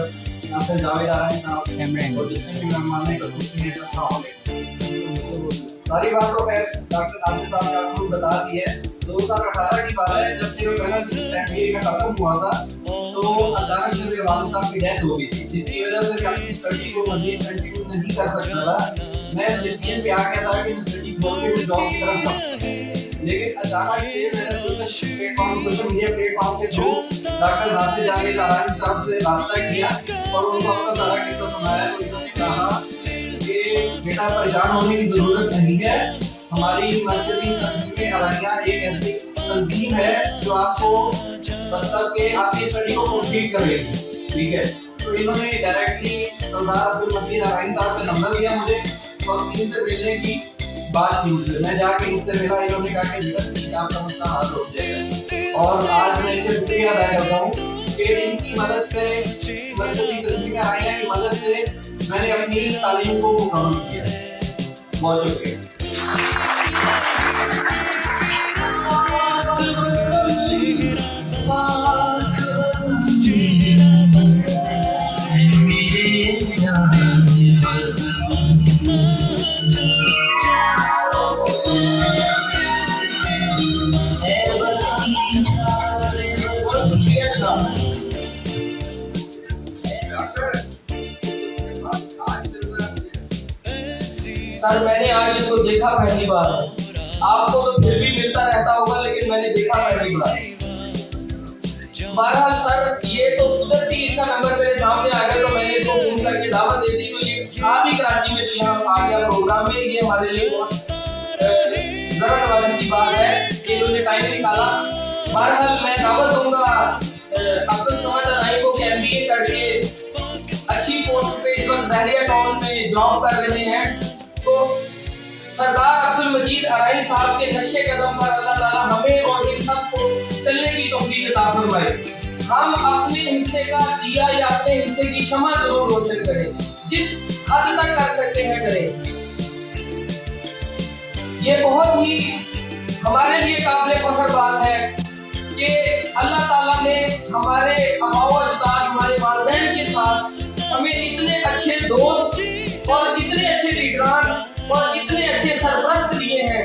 ناصر جاوید ارائی صاحب اور جتنے بھی مہمان ہیں السلام علیکم. ساری بات تو خیر ڈاکٹر ناصر صاحب نے آپ کو بتا دی ہے. 2018 کی بات ہے جب سے پہلا MBA کا ختم ہوا تھا تو اچانک سے میرے والد صاحب کی ڈیتھ ہو گئی تھی جس کی وجہ سے میں اپنی اسٹڈی کو مزید کنٹینیو نہیں کر سکتا تھا. میں اس ڈیسیژن پہ آ گیا تھا کہ میں اسٹڈی چھوڑ کے جاب کی طرف جاؤں. لیکن اچانک سے میں نے سوشل میڈیا پلیٹ فارم کے تھرو ڈاکٹر ناصر جاوید ارائی صاحب سے رابطہ کیا اور ان کو اپنا سارا قصہ سنایا. تو انہوں نے کہا کہ بیٹا پریشان ہونے کی ضرورت نہیں ہے, ہماری مرکزی تنظیم ارائیہ ایک ایسی تنظیم ہے جو آپ کو مطلب کہ آپ کی اسٹڈی کو کمپلیٹ کرے گی. ٹھیک ہے. تو انہوں نے ڈائریکٹلی سردار عبدالمجید ارائی صاحب کا نمبر دیا مجھے اور ان سے ملنے کی بات کی مجھے. میں جا کے ان سے ملا, انہوں نے کہا کہ آپ کا مسئلہ حل ہو جائے گا اور آج میں ان کا شکریہ ادا کرتا ہوں کہ ان کی مدد سے مرکزی تنظیم ارائیہ کی مدد سے میں نے اپنی تعلیم کو مکمل کیا. بہت شکریہ. سر میں نے آج اس کو دیکھا پہلی بار. آپ کو تو پھر بھی ملتا رہتا ہوگا لیکن میں نے دیکھا پہلی بار. بہرحال سر یہ تو قدرتی اس کا نمبر میرے سامنے آ گیا تو میں نے اس کو فون کر کے دعوت دے دی. تو یہ آپ ہی کراچی میں آ گیا پروگرام میں. یہ ہمارے لیے بہت ذرا نوازی کی بات ہے کہ انہوں نے ٹائم نکالا. بہرحال میں دعوت دوں گا عبدالصمد ارائی کو کہ MBA کر کے اچھی پوسٹ پہ اس وقت بحریہ ٹاؤن میں جاب کر رہے ہیں. تو سردار عبدالمجید ارائی صاحب کے نقشے قدم پر اللہ تعالیٰ ہمیں اور ان سب کو چلنے کی توفیق عطا فرمائے. ہم اپنے حصے کا دیا یا اپنے حصے کی شمع ضرور روشن کریں, جس حد تک کر سکتے ہیں کریں. یہ بہت ہی ہمارے لیے قابل فخر بات ہے کہ اللہ تعالیٰ نے ہمارے آباء و اجداد, ہمارے والدین کے ساتھ ہمیں اتنے اچھے دوست اور اتنے اچھے لیڈران اور اتنے اچھے سرپرست دیے ہیں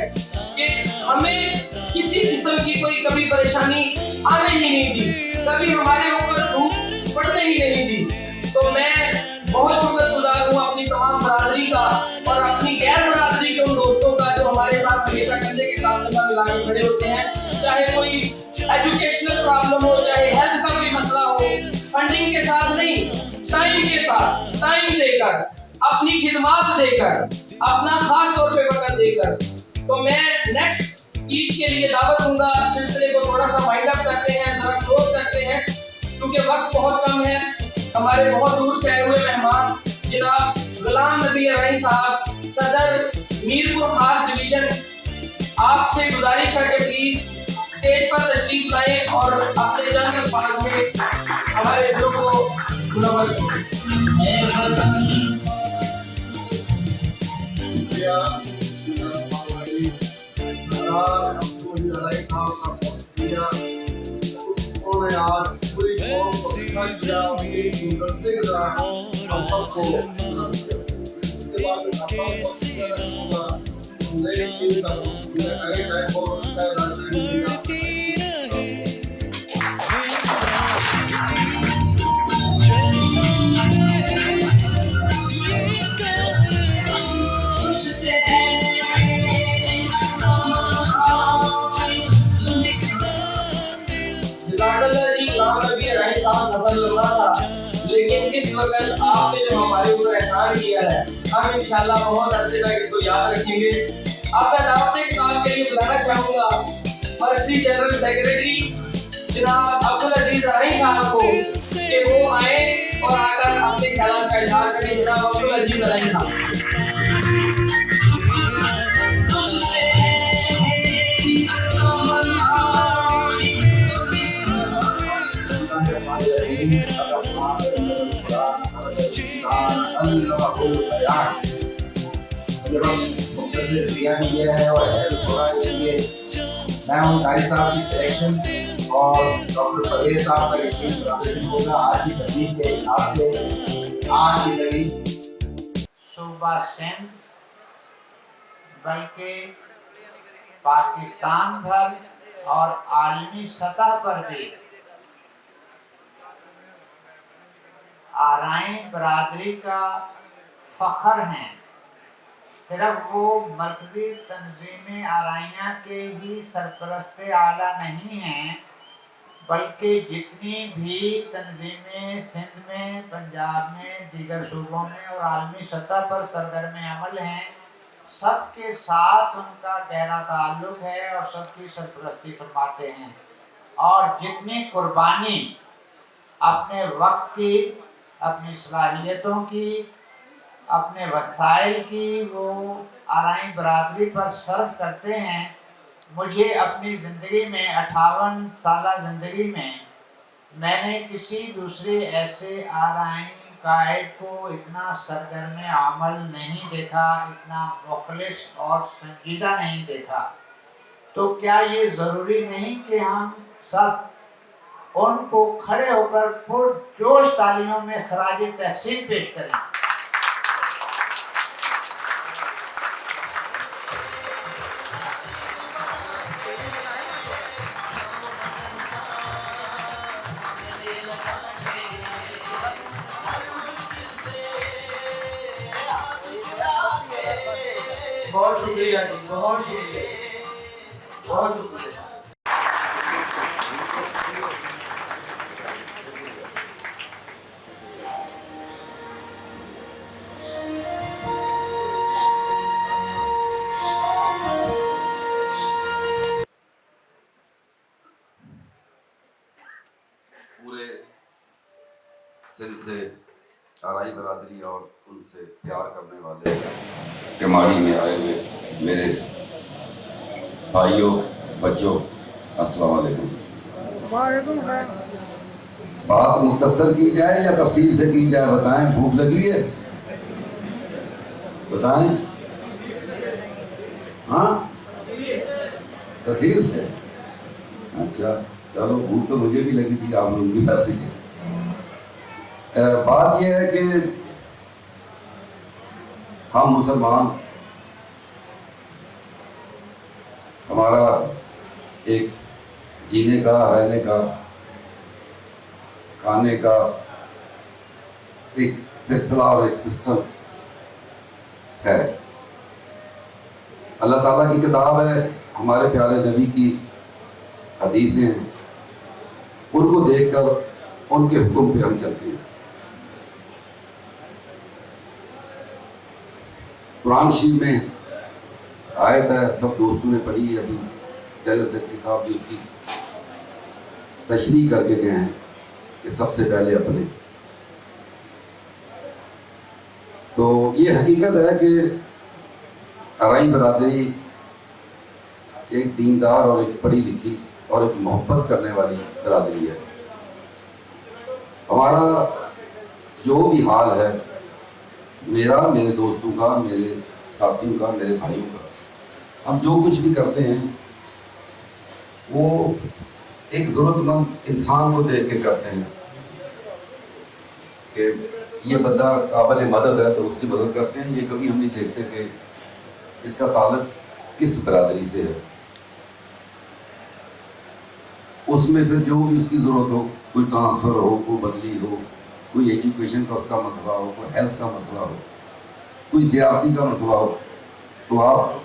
کہ ہمیں کسی قسم کی کوئی کبھی پریشانی آنے ہی نہیں دی, کبھی ہمارے اوپر دھوپ پڑنے ہی نہیں دی. تو میں بہت شکر گزار ہوں اپنی تمام برادری کا اور اپنی غیر برادری کے ان دوستوں کا جو ہمارے ساتھ मिला के खड़े होते हैं, चाहे कोई एजुकेशनल प्रॉब्लम हो, चाहे हेल्थ का कोई मसला हो, फंडिंग के साथ नहीं, टाइम के साथ, टाइम देकर, अपनी खिदमत देकर, अपना खास तौर पे वक्त देकर। तो मैं नेक्स्ट स्पीच के लिए दावत दूंगा, सिलसिले को थोड़ा सा वाइंड अप करते हैं, जरा क्लोज करते हैं, क्योंकि वक्त बहुत कम है। हमारे बहुत दूर से आए हुए मेहमान जनाब गुलाम नबी राई साहब, सदर मीरपुर खास डिवीजन, आपसे गुजारिश है कि प्लीज स्टेज पर तशरीफ लाएं और अपने चंद अल्फाज में हमारे दिलों को मुनव्वर उन्होंने आज पूरी कौम को इकट्ठा किया, उनकी गुलदस्ते के दौरान हम सबको इसके बाद नई टीम का बहुत अच्छा राजनीति सफल हुआ था, लेकिन इस वक्त आपने जो हमारे ऊपर एहसान किया है, हम इंशाल्लाह बहुत अरसे तक इसको याद रखेंगे। अब मैं दावत किताब के लिए बुलाना चाहूँगा मर्कजी जनरल सेक्रेटरी जनाब अब्दुल अजीज राई साहब को कि वो आए और आकर अपने ख्याल का इजहार करें। जनाब अब्दुल अजीज राई साहब। मैं हूँ कारी साहब की सिलेक्शन और डॉक्टर परवेज साहब का यकीन प्रोग्राम होगा आज की तकलीफ के हिसाब से। आज की तकलीफ सूबा सिंध बल्कि पाकिस्तान भर और आलमी सतह पर भी आराई बरादरी का फख्र हैं। सिर्फ वो मरकजी तंजीम आराइयाँ के ही सरपरस्त आला नहीं हैं, बल्कि जितनी भी तंजीमें सिंध में, पंजाब में, दीगर सूबों में और आलमी सतह पर सरगर्म अमल हैं, सबके साथ उनका गहरा ताल्लुक़ है और सबकी सरपरस्ती फरमाते हैं। और जितनी कुर्बानी अपने वक्त की, अपनी सलाहियतों की, अपने वसाइल की वो आराई बरादरी पर सर्फ करते हैं, मुझे अपनी ज़िंदगी में 58 साला ज़िंदगी में मैंने किसी दूसरे ऐसे आराई कायद को इतना सरगर्म अमल नहीं देखा, इतना मुखलिस और संजीदा नहीं देखा। तो क्या ये ज़रूरी नहीं कि हम सब उनको खड़े होकर पुरजोश तालियों में खराज तहसीन पेश करें। बहुत शुक्रिया जी, बहुत शुक्रिया, बहुत शुक्रिया। पूरे सिंध से आराई बरादरी और उनसे प्यार करने वाले टिमाड़ी में आए हुए मेरे भाइयों, बच्चों, अस्सलाम वालेकुम। बात मुख्तसर की जाए या तफसील से की जाए, बताएं। भूख लगी है, बताएं। हाँ, तफसील से। अच्छा चलो, भूख तो मुझे भी लगी थी, आप लोग भी तरसी है। बात यह है कि हम मुसलमान, हमारा एक जीने का, रहने का, खाने का एक सिलसिला और एक सिस्टम है। अल्लाह ताला की किताब है, हमारे प्यारे नबी की हदीसें हैं, उनको देखकर उनके हुक्म पे हम चलते हैं। कुरान शरीफ में आयत है, सब दोस्तों ने पढ़ी है, अभी जनरल सेक्रेटरी साहब जी उसकी तशरीह करके गए हैं कि सबसे पहले अपने। तो ये हकीकत है कि अराई बरादरी एक दीनदार और एक पढ़ी लिखी और एक मोहब्बत करने वाली बरादरी है। हमारा जो भी हाल है, मेरा, मेरे दोस्तों का, मेरे साथियों का, मेरे भाइयों का, हम जो कुछ भी करते हैं वो एक ज़रूरतमंद इंसान को देख के करते हैं कि ये बंदा काबिल मदद है तो उसकी मदद करते हैं। ये कभी हम नहीं देखते कि इसका ताल्लुक किस बरादरी से है। उसमें फिर जो भी उसकी ज़रूरत हो, कोई ट्रांसफ़र हो, कोई बदली हो, कोई एजुकेशन का उसका मसला हो, कोई हेल्थ का मसला हो, कोई ज़्यादती का मसला हो, तो आप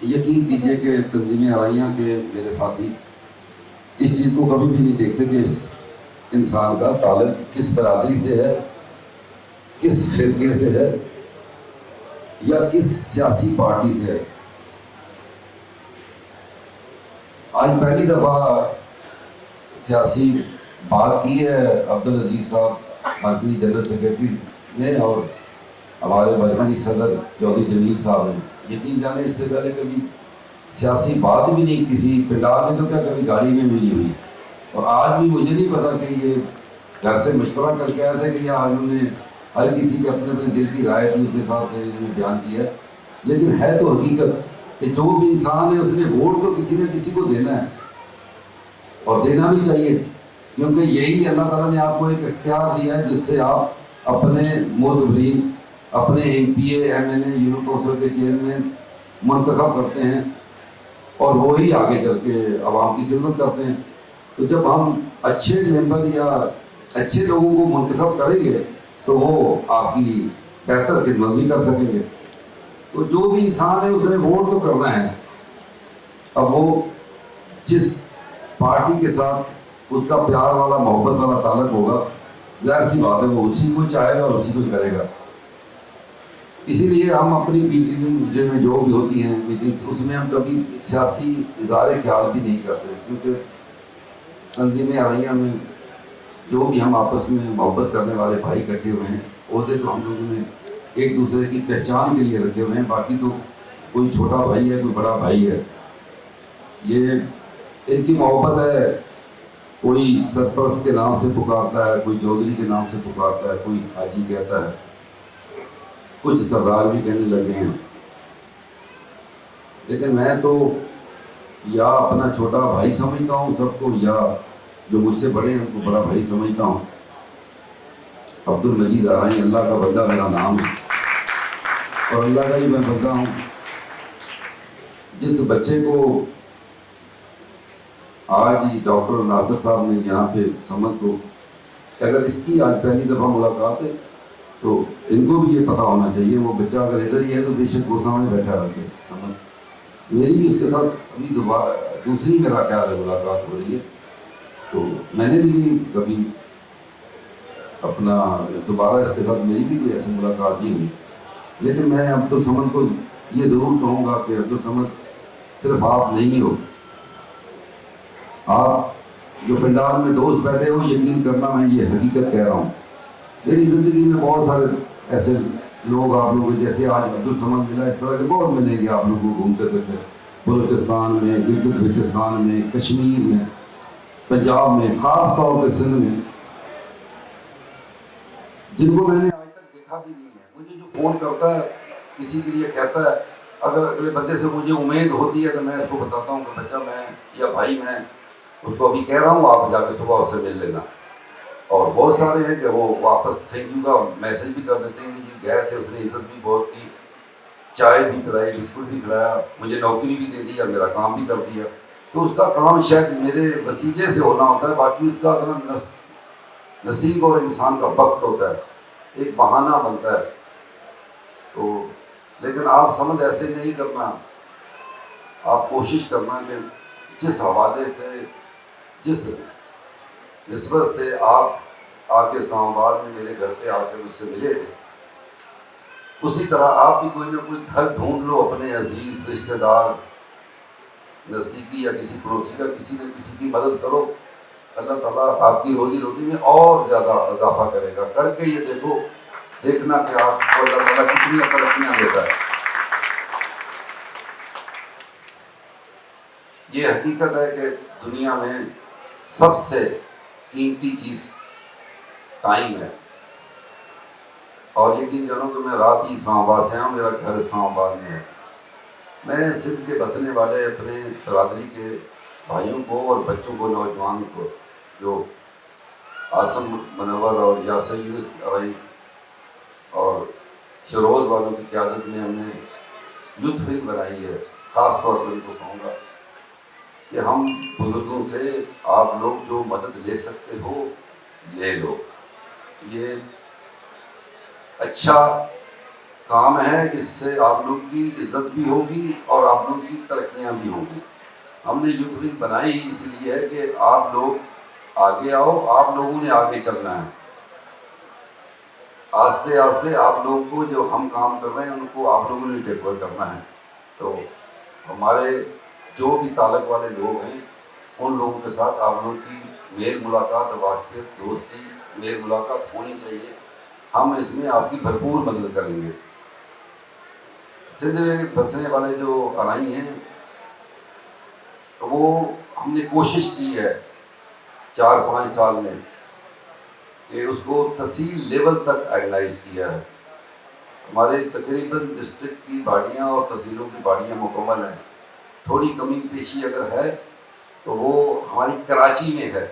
यकीन कीजिए कि तंजीम आराइयाँ के मेरे साथी इस चीज़ को कभी भी नहीं देखते कि इस इंसान का ताल्लुक किस बरादरी से है, किस फिरके से है या किस सियासी पार्टी से है। आज पहली दफ़ा सियासी बात की है अब्दुल अजीज साहब मरकज़ी जनरल सेक्रेटरी ने और हमारे मरकज़ी सदर चौधरी जमील साहब ने। यकीन जाने इससे पहले कभी सियासी बात भी नहीं, किसी पिंडाल में तो क्या कभी गाड़ी में मिली हुई। और आज भी मुझे नहीं पता कि ये घर से मशवरा करके आए थे कि या उन्होंने हर किसी के अपने अपने दिल की राय थी, उस हिसाब से इन्होंने बयान किया। लेकिन है तो हकीकत कि जो भी इंसान है उसने वोट तो किसी न किसी को देना है और देना भी चाहिए, क्योंकि यही अल्लाह ताला ने आपको एक इख्तियार दिया है जिससे आप अपने मोतबरीन, अपने MPA, MNA, यूनिट कौंसिल के चेयरमैन मुंतखब करते हैं और वो ही आगे चल के आवाम की खिदमत करते हैं। तो जब हम अच्छे मेंबर या अच्छे लोगों को मुंतखब करेंगे तो वो आपकी बेहतर खिदमत भी कर सकेंगे। तो जो भी इंसान है उसने वोट तो करना है। अब वो जिस पार्टी के साथ उसका प्यार वाला, मोहब्बत वाला ताल्लुक होगा, जाहिर सी बात है वो उसी को चाहेगा और उसी को ही करेगा। इसीलिए हम अपनी मीटिंग में जो भी होती हैं मीटिंग्स, उसमें हम कभी सियासी इज़हार ख्याल भी नहीं करते, क्योंकि तंजीम आराइयाँ में जो भी हम आपस में मोहब्बत करने वाले भाई इकट्ठे हुए हैं, ओहदे तो हम लोगों ने एक दूसरे की पहचान के लिए रखे हुए हैं। बाकी तो कोई छोटा भाई है, कोई बड़ा भाई है, ये इनकी मोहब्बत है। कोई सरपरस्त के नाम से पुकारता है, कोई चौधरी के नाम से पुकारता है, कोई हाजी कहता है, कुछ सरदार भी कहने लगे हैं। लेकिन मैं तो या अपना छोटा भाई समझता हूँ सबको, या जो मुझसे बड़े हैं उनको बड़ा भाई समझता हूँ। अब्दुल मजीद आराई अल्लाह का बंदा मेरा नाम है और अल्लाह का ही मैं बंदा हूँ। जिस बच्चे को आज ही डॉक्टर नासिर साहब ने यहाँ पे समझ को, अगर इसकी आज पहली दफ़ा मुलाकात है तो इनको भी ये पता होना चाहिए। वो बच्चा अगर इधर ही है तो बेशक वो सामने बैठा रखे समझ। मेरी भी उसके साथ अभी दूसरी मेरा ख्याल है मुलाकात हो रही है, तो मैंने भी कभी अपना दोबारा इसके साथ मेरी भी कोई ऐसी मुलाकात नहीं हुई। लेकिन मैं अब्दुल समद को ये ज़रूर कहूँगा कि अब्दुल समद सिर्फ आप नहीं हो, आप जो पंडाल में दोस्त बैठे हो, यकीन करना मैं ये हकीकत कह रहा हूँ। मेरी ज़िंदगी में बहुत सारे ऐसे लोग आप लोगों को जैसे आज अब्दुल समद मिला, इस तरह के बहुत मिलेंगे आप लोगों को घूमते फिरते, बलूचिस्तान में, गिलगित बल्तिस्तान में, कश्मीर में, पंजाब में, ख़ास तौर पर सिंध में, जिनको मैंने आज तक देखा भी नहीं है। मुझे जो फ़ोन करता है किसी के लिए कहता है, अगर अगले बंदे से मुझे उम्मीद होती है तो मैं उसको बताता हूँ कि बच्चा मैं या भाई मैं उसको अभी कह रहा हूँ, आप जाके सुबह उससे मिल लेना। और बहुत सारे हैं कि वो वापस थैंक यू का मैसेज भी कर देते हैं कि जी गए थे, उसने इज़्ज़त भी बहुत की, चाय भी पिलाई, बिस्कुट भी खिलाया, मुझे नौकरी भी दे दी और मेरा काम भी कर दिया। तो उसका काम शायद मेरे वसीले से होना होता है, बाकी उसका अगर नसीब और इंसान का वक्त होता है, एक बहाना बनता है। तो लेकिन आप समझ ऐसे नहीं करना آپ کوشش کرنا کہ جس حوالے سے جس نسبت سے آپ آ کے اسلام آباد میں میرے گھر پہ آ کے مجھ سے ملے تھے، اسی طرح آپ بھی کوئی نہ کوئی گھر ڈھونڈ لو اپنے عزیز رشتہ دار نزدیکی یا کسی پڑوسی کا، کسی نہ کسی کی مدد کرو، اللہ تعالیٰ آپ کی روزی روٹی میں اور زیادہ اضافہ کرے گا۔ کر کے یہ دیکھنا کہ آپ کو اللہ تعالیٰ کتنی ترقیاں دیتا ہے۔ یہ حقیقت ہے کہ دنیا میں سب سے قیمتی چیز ٹائم ہے، اور یقین جانو کہ میں رات ہی اسلام آباد سے آیا ہوں، میرا گھر اسلام آباد میں ہے۔ میں سندھ کے بسنے والے اپنے برادری کے بھائیوں کو اور بچوں کو، نوجوان کو، جو آسم منور اور یاسر یونس عرائی اور شروز والوں کی قیادت میں ہم نے یوتھ ونگ بنائی ہے، خاص طور پر ان کو کہوں گا کہ ہم بزرگوں سے آپ لوگ جو مدد لے سکتے ہو لے لو۔ یہ اچھا کام ہے، اس سے آپ لوگ کی عزت بھی ہوگی اور آپ لوگ کی ترقیاں بھی ہوں گی۔ ہم نے یوتھ ونگ بنائی اس لیے ہے کہ آپ لوگ آگے آؤ، آپ لوگوں نے آگے چلنا ہے۔ آہستہ آہستہ آپ لوگوں کو جو ہم کام کر رہے ہیں ان کو آپ لوگوں نے ٹیک اوور کرنا ہے۔ تو ہمارے جو بھی تعلق والے لوگ ہیں ان لوگوں کے ساتھ آپ لوگوں کی میل ملاقات، واقفیت، دوستی، میل ملاقات ہونی چاہیے۔ ہم اس میں آپ کی بھرپور مدد کریں گے۔ سندھ میں بسنے والے جو ارائی ہیں وہ ہم نے کوشش کی ہے 4-5 سال میں کہ اس کو تحصیل لیول تک آرگنائز کیا ہے۔ ہمارے تقریباً ڈسٹرکٹ کی باڑیاں اور تحصیلوں کی باڑیاں مکمل ہیں۔ تھوڑی کمی پیشی اگر ہے تو وہ ہماری کراچی میں ہے۔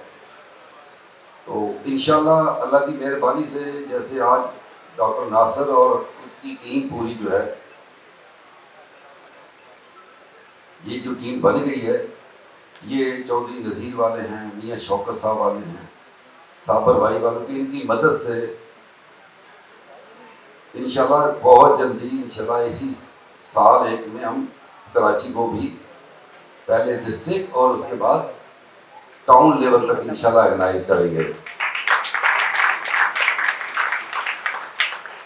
تو انشاءاللہ اللہ کی مہربانی سے جیسے آج ڈاکٹر ناصر اور اس کی ٹیم پوری جو ہے، یہ جو ٹیم بن گئی ہے، یہ چودھری نذیر والے ہیں، میاں شوکت صاحب والے ہیں، صابر بھائی والوں کی، ان کی مدد سے انشاءاللہ بہت جلدی انشاءاللہ اسی سال ایک میں ہم کراچی کو بھی پہلے ڈسٹرکٹ اور اس کے بعد ٹاؤن لیول تک انشاءاللہ آرگنائز کریں گے۔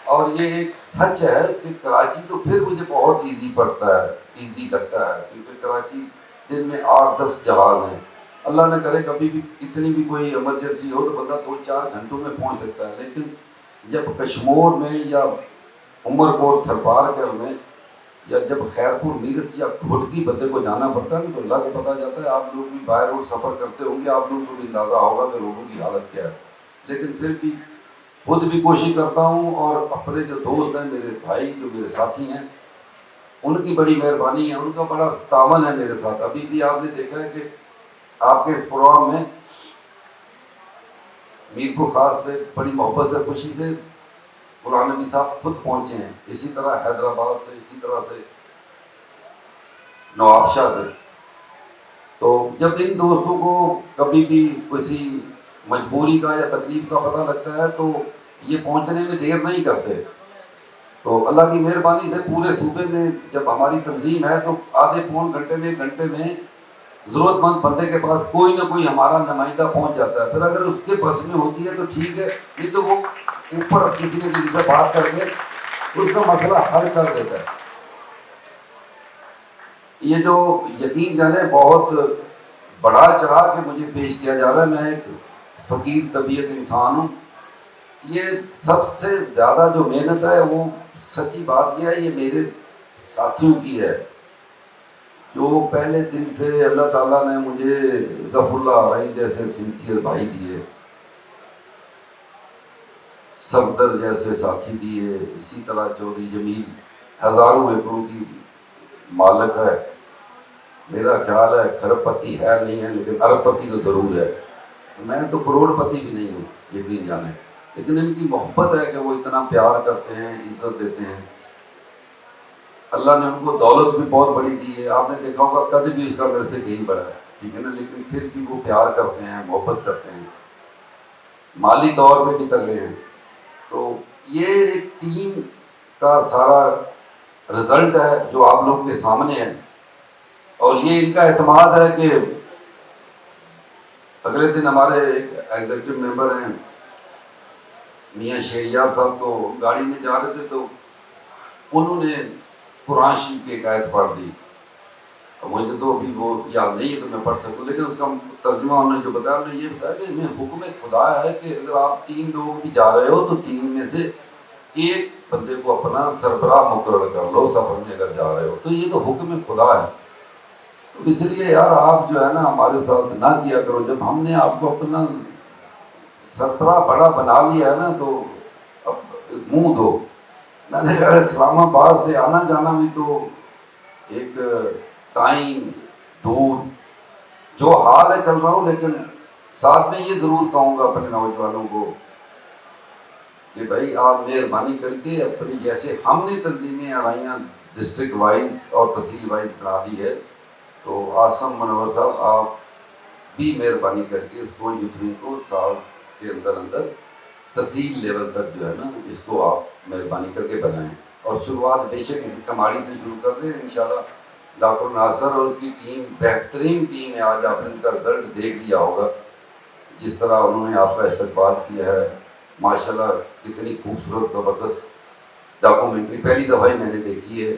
اور یہ ایک سچ ہے کہ کراچی تو پھر مجھے بہت ایزی پڑتا ہے، ایزی لگتا ہے، کیونکہ کراچی دن میں 8-10 جہاز ہیں۔ اللہ نہ کرے کبھی بھی کتنی بھی کوئی ایمرجنسی ہو تو بندہ 2-4 گھنٹوں میں پہنچ سکتا ہے، لیکن جب کشمور میں یا عمر کوٹ تھرپارکر میں یا جب خیرپور میرس یا گھٹکی بندے کو جانا پڑتا ہے تو اللہ کو پتہ جاتا ہے۔ آپ لوگ بھی بائی روڈ سفر کرتے ہوں گے، آپ لوگوں کو بھی اندازہ ہوگا کہ لوگوں کی حالت کیا ہے، لیکن پھر بھی خود بھی کوشش کرتا ہوں اور اپنے جو دوست ہیں، میرے بھائی جو میرے ساتھی ہیں، ان کی بڑی مہربانی ہے، ان کا بڑا تعاون ہے میرے ساتھ۔ ابھی بھی آپ نے دیکھا ہے کہ آپ کے اس پروگرام میں میر کو خاص سے بڑی محبت سے، خوشی سے غلام نبی صاحب خود پہنچے ہیں، اسی طرح حیدرآباد سے، اسی طرح سے نواب شاہ سے۔ تو جب ان دوستوں کو کبھی بھی کسی مجبوری کا یا تکلیف کا پتہ لگتا ہے تو یہ پہنچنے میں دیر نہیں کرتے۔ تو اللہ کی مہربانی سے پورے صوبے میں جب ہماری تنظیم ہے تو آدھے پون گھنٹے میں، 1 گھنٹے میں ضرورت مند بندے کے پاس کوئی نہ کوئی ہمارا نمائندہ پہنچ جاتا ہے۔ پھر اگر اس کے بس میں ہوتی ہے تو ٹھیک ہے، نہیں تو وہ اوپر کسی نہ کسی سے بات کر کے اس کا مسئلہ حل کر دیتا ہے۔ یہ جو یقین جانے بہت بڑا چڑھا کے مجھے پیش کیا جا رہا ہے، میں ایک فقیر طبیعت انسان ہوں۔ یہ سب سے زیادہ جو محنت ہے وہ سچی بات یہ ہے، یہ میرے ساتھیوں کی ہے، جو پہلے دن سے اللہ تعالیٰ نے مجھے ظفر اللہ علیہ جیسے سنسیئر بھائی دیے، صفدر جیسے ساتھی دیے، اسی طرح چودھری جمیل ہزاروں ایکڑوں کی مالک ہے۔ میرا خیال ہے کھرب پتی ہے نہیں ہے لیکن ارب پتی تو ضرور ہے۔ میں تو کروڑ پتی بھی نہیں ہوں یقین جانے، لیکن ان کی محبت ہے کہ وہ اتنا پیار کرتے ہیں، عزت دیتے ہیں۔ اللہ نے ان کو دولت بھی بہت بڑی دی ہے، آپ نے دیکھا ہوگا قد بھی اس کا میرے سے کہیں بڑا ہے، ٹھیک ہے نا، لیکن پھر بھی وہ پیار کرتے ہیں، محبت کرتے ہیں، مالی طور پہ بھی تگڑے ہیں۔ تو یہ ایک ٹیم کا سارا رزلٹ ہے جو آپ لوگ کے سامنے ہے، اور یہ ان کا اعتماد ہے کہ اگلے دن ہمارے ایک ایگزیکٹو ممبر ہیں میاں شہریار صاحب تو گاڑی میں جا رہے تھے تو انہوں نے قرآن شریف کی ایک آیت پڑھ دی. مجھے تو ابھی وہ یاد نہیں ہے تو میں پڑھ سکوں، لیکن اس کا ترجمہ انہوں نے جو بتایا انہوں نے یہ بتایا کہ میں حکم خدا ہے کہ اگر آپ 3 لوگ بھی جا رہے ہو تو 3 میں سے ایک بندے کو اپنا سربراہ مقرر کر لو سفر میں اگر جا رہے ہو. تو یہ تو حکم خدا ہے. تو اس لیے یار آپ جو ہے نا ہمارے ساتھ نہ کیا کرو. جب ہم نے آپ کو اپنا سربراہ بڑا بنا لیا ہے نا تو اب منہ دو. میں نے کہا اسلام آباد سے آنا جانا بھی تو ایک ٹائم دور جو حال ہے چل رہا ہوں، لیکن ساتھ میں یہ ضرور کہوں گا اپنے نوجوانوں کو کہ بھائی آپ مہربانی کر کے اپنی جیسے ہم نے تنظیمیں ارائیاں ڈسٹرکٹ وائز اور تحصیل وائز بنا دی ہے تو آسم منور صاحب آپ بھی مہربانی کر کے اس کو یوتھ ونگ کو سال کے اندر اندر تحصیل لیول تک جو ہے نا اس کو آپ مہربانی کر کے بنائیں. اور شروعات بے شک اس کماڑی سے شروع کر دیں. انشاءاللہ ڈاکٹر ناصر اور اس کی ٹیم بہترین ٹیم ہے. آج آپ نے ان کا رزلٹ دیکھ لیا ہوگا جس طرح انہوں نے آپ کا استقبال کیا ہے. ماشاءاللہ کتنی خوبصورت زبردست ڈاکومنٹری پہلی دفعہ ہی میں نے دیکھی ہے.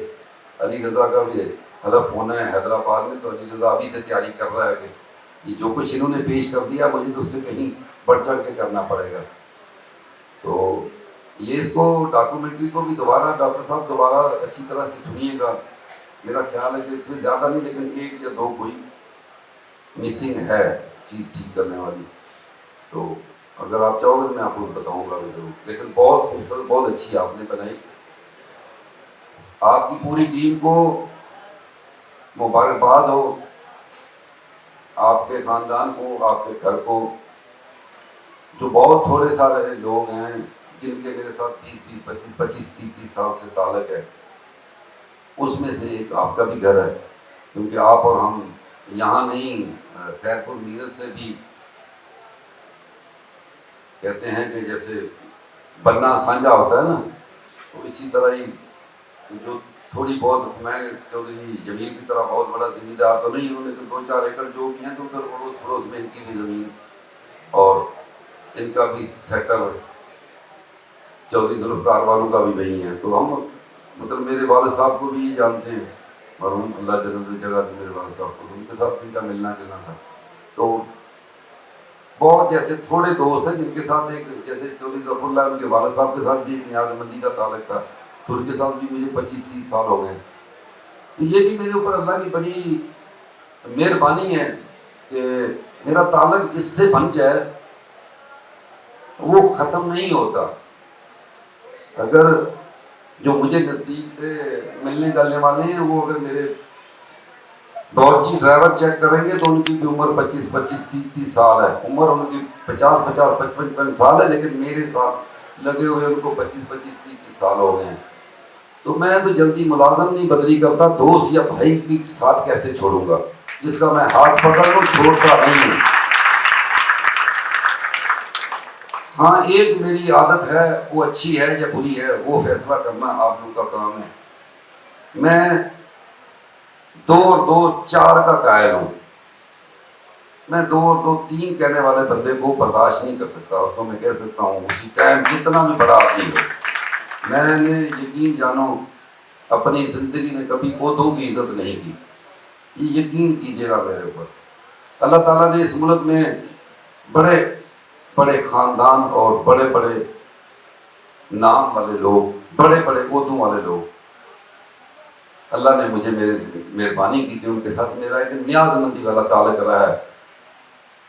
علی رضا کا بھی ہدف ہونا ہے حیدرآباد میں، تو علی رضا ابھی سے تیاری کر رہا ہے کہ یہ جو کچھ انہوں نے پیش کر دیا مجھے تو اس سے کہیں بڑھ چڑھ کے کرنا پڑے گا. تو یہ اس کو ڈاکومنٹری کو بھی دوبارہ ڈاکٹر صاحب دوبارہ اچھی طرح سے سنیے گا. میرا خیال ہے کہ اس میں زیادہ نہیں لیکن 1 یا 2 کوئی مسنگ ہے چیز ٹھیک کرنے والی. تو اگر آپ چاہو گے تو میں آپ کو بتاؤں گا ضرور. لیکن بہت خوبصورت بہت اچھی آپ نے بنائی. آپ کی پوری ٹیم کو مبارکباد ہو، آپ کے خاندان کو، آپ کے گھر کو. جو بہت تھوڑے سارے لوگ ہیں جن کے میرے ساتھ 25-30 سال سے تعلق ہے، اس میں سے ایک آپ کا بھی گھر ہے. کیونکہ آپ اور ہم یہاں نہیں، خیرپور میرٹھ سے بھی کہتے ہیں کہ جیسے بننا سانجا ہوتا ہے نا، تو اسی طرح ہی جو تھوڑی بہت میں چودھری جمیل کی طرح بہت بڑا زمین دار تو نہیں ہوں، لیکن 2-4 ایکڑ جو بھی ہیں تو ادھر پڑوس میں ان کی بھی زمین اور ان کا بھی سیکٹر چودھری ذوالفقار والوں کا بھی وہی ہے. تو ہم مطلب میرے والد صاحب کو بھی یہ جانتے ہیں مرحوم اللہ جنت کی جگہ تھی میرے والد صاحب کو، ان کے ساتھ ان کا ملنا جلنا تھا. تو بہت جیسے تھوڑے دوست ہیں جن کے ساتھ ایک جیسے چودھری ظفر اللہ ان کے والد صاحب کے ساتھ بھی ایک نیاز مندی کا تعلق تھا، تو ان کے ساتھ بھی مجھے 25-30 سال ہو گئے. تو یہ بھی میرے اوپر اللہ کی بڑی مہربانی ہے کہ میرا تعلق جس سے بن جائے وہ ختم نہیں ہوتا. اگر جو مجھے نزدیک سے ملنے جلنے والے ہیں وہ اگر میرے باورچی ڈرائیور چیک کریں گے تو ان کی بھی عمر 25-30 سال ہے. عمر ان کی 50-55 سال ہے، لیکن میرے ساتھ لگے ہوئے ان کو 25-30 سال ہو گئے ہیں. تو میں تو جلدی ملازم نہیں بدلی کرتا، دوست یا بھائی کے ساتھ کیسے چھوڑوں گا جس کا میں ہاتھ پکڑ لوں چھوڑتا نہیں ہوں. ہاں ایک میری عادت ہے، وہ اچھی ہے یا بری ہے وہ فیصلہ کرنا آپ لوگوں کا کام ہے. میں 2 اور 2 4 کا قائل ہوں. میں 2 اور 2 3 کہنے والے بندے کو برداشت نہیں کر سکتا. اس کو میں کہہ سکتا ہوں اسی ٹائم جتنا بھی بڑا آدمی ہو. میں نے یقین جانو اپنی زندگی میں کبھی عہدوں کی عزت نہیں کی، یہ یقین کیجیے گا میرے اوپر. اللہ تعالیٰ نے اس ملک میں بڑے بڑے خاندان اور بڑے بڑے نام والے لوگ، بڑے بڑے عہدوں والے لوگ اللہ نے مجھے میرے مہربانی کی کہ ان کے ساتھ میرا ایک نیاز مندی والا تعلق رہا ہے.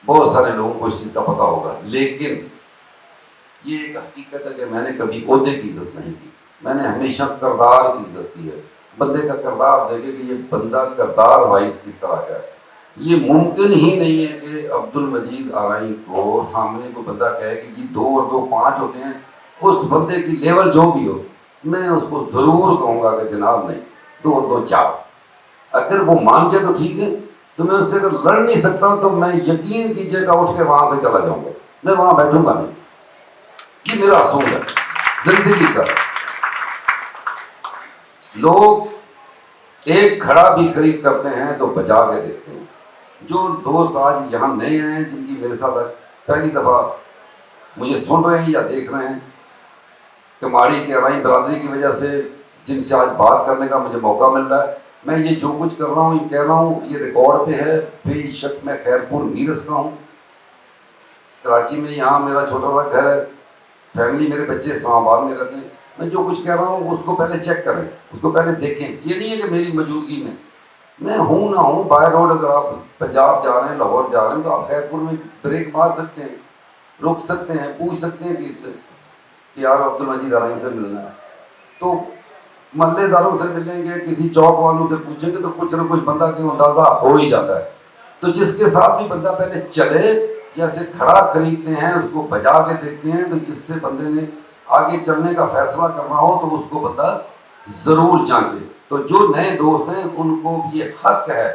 بہت سارے لوگوں کو اس چیز کا پتہ ہوگا، لیکن یہ ایک حقیقت ہے کہ میں نے کبھی عہدے کی عزت نہیں کی. میں نے ہمیشہ کردار کی عزت کی ہے. بندے کا کردار دیکھے کہ یہ بندہ کردار وائز کس طرح کا ہے. یہ ممکن ہی نہیں ہے کہ عبد المجید آرائی کو سامنے کو بندہ کہے کہ یہ 2 اور 2 5 ہوتے ہیں. اس بندے کی لیول جو بھی ہو میں اس کو ضرور کہوں گا کہ جناب نہیں 2 اور 2 4. اگر وہ مان جائے تو ٹھیک ہے، تو میں اس سے اگر لڑ نہیں سکتا تو میں یقین کیجیے گا اٹھ کے وہاں سے چلا جاؤں گا. میں وہاں بیٹھوں گا نہیں. یہ میرا اصول ہے زندگی کا. لوگ ایک گھڑا بھی خرید کرتے ہیں تو بجا کے دیتے ہیں۔ جو دوست آج یہاں نئے ہیں جن کی میرے ساتھ پہلی دفعہ مجھے سن رہے ہیں یا دیکھ رہے ہیں کہ ماڑی کے ارائیں برادری کی وجہ سے جن سے آج بات کرنے کا مجھے موقع مل رہا ہے، میں یہ جو کچھ کر رہا ہوں یہ کہہ رہا ہوں، یہ ریکارڈ پہ ہے۔ بے شک میں خیرپور میرس کا ہوں، کراچی میں یہاں میرا چھوٹا سا گھر ہے، فیملی میرے بچے اسلام آباد میں رہتے ہیں۔ میں جو کچھ کہہ رہا ہوں اس کو پہلے چیک کریں، اس کو پہلے دیکھیں۔ یہ نہیں ہے کہ میری موجودگی میں ہوں نہ ہوں، بائی روڈ اگر آپ پنجاب جا رہے ہیں، لاہور جا رہے ہیں، تو آپ خیرپور میں بریک مار سکتے ہیں، رک سکتے ہیں، پوچھ سکتے ہیں کس سے کہ یار عبد المجید ارائیں سے ملنا ہے۔ تو محلے داروں سے ملیں گے، کسی چوک والوں سے پوچھیں گے تو کچھ نہ کچھ بندہ کیوں اندازہ ہو ہی جاتا ہے۔ تو جس کے ساتھ بھی بندہ پہلے چلے، جیسے کھڑا خریدتے ہیں اس کو بجا کے دیکھتے ہیں، تو جس سے بندے نے آگے چلنے کا فیصلہ کرنا ہو تو اس کو بندہ ضرور جانچے۔ تو جو نئے دوست ہیں ان کو بھی یہ حق ہے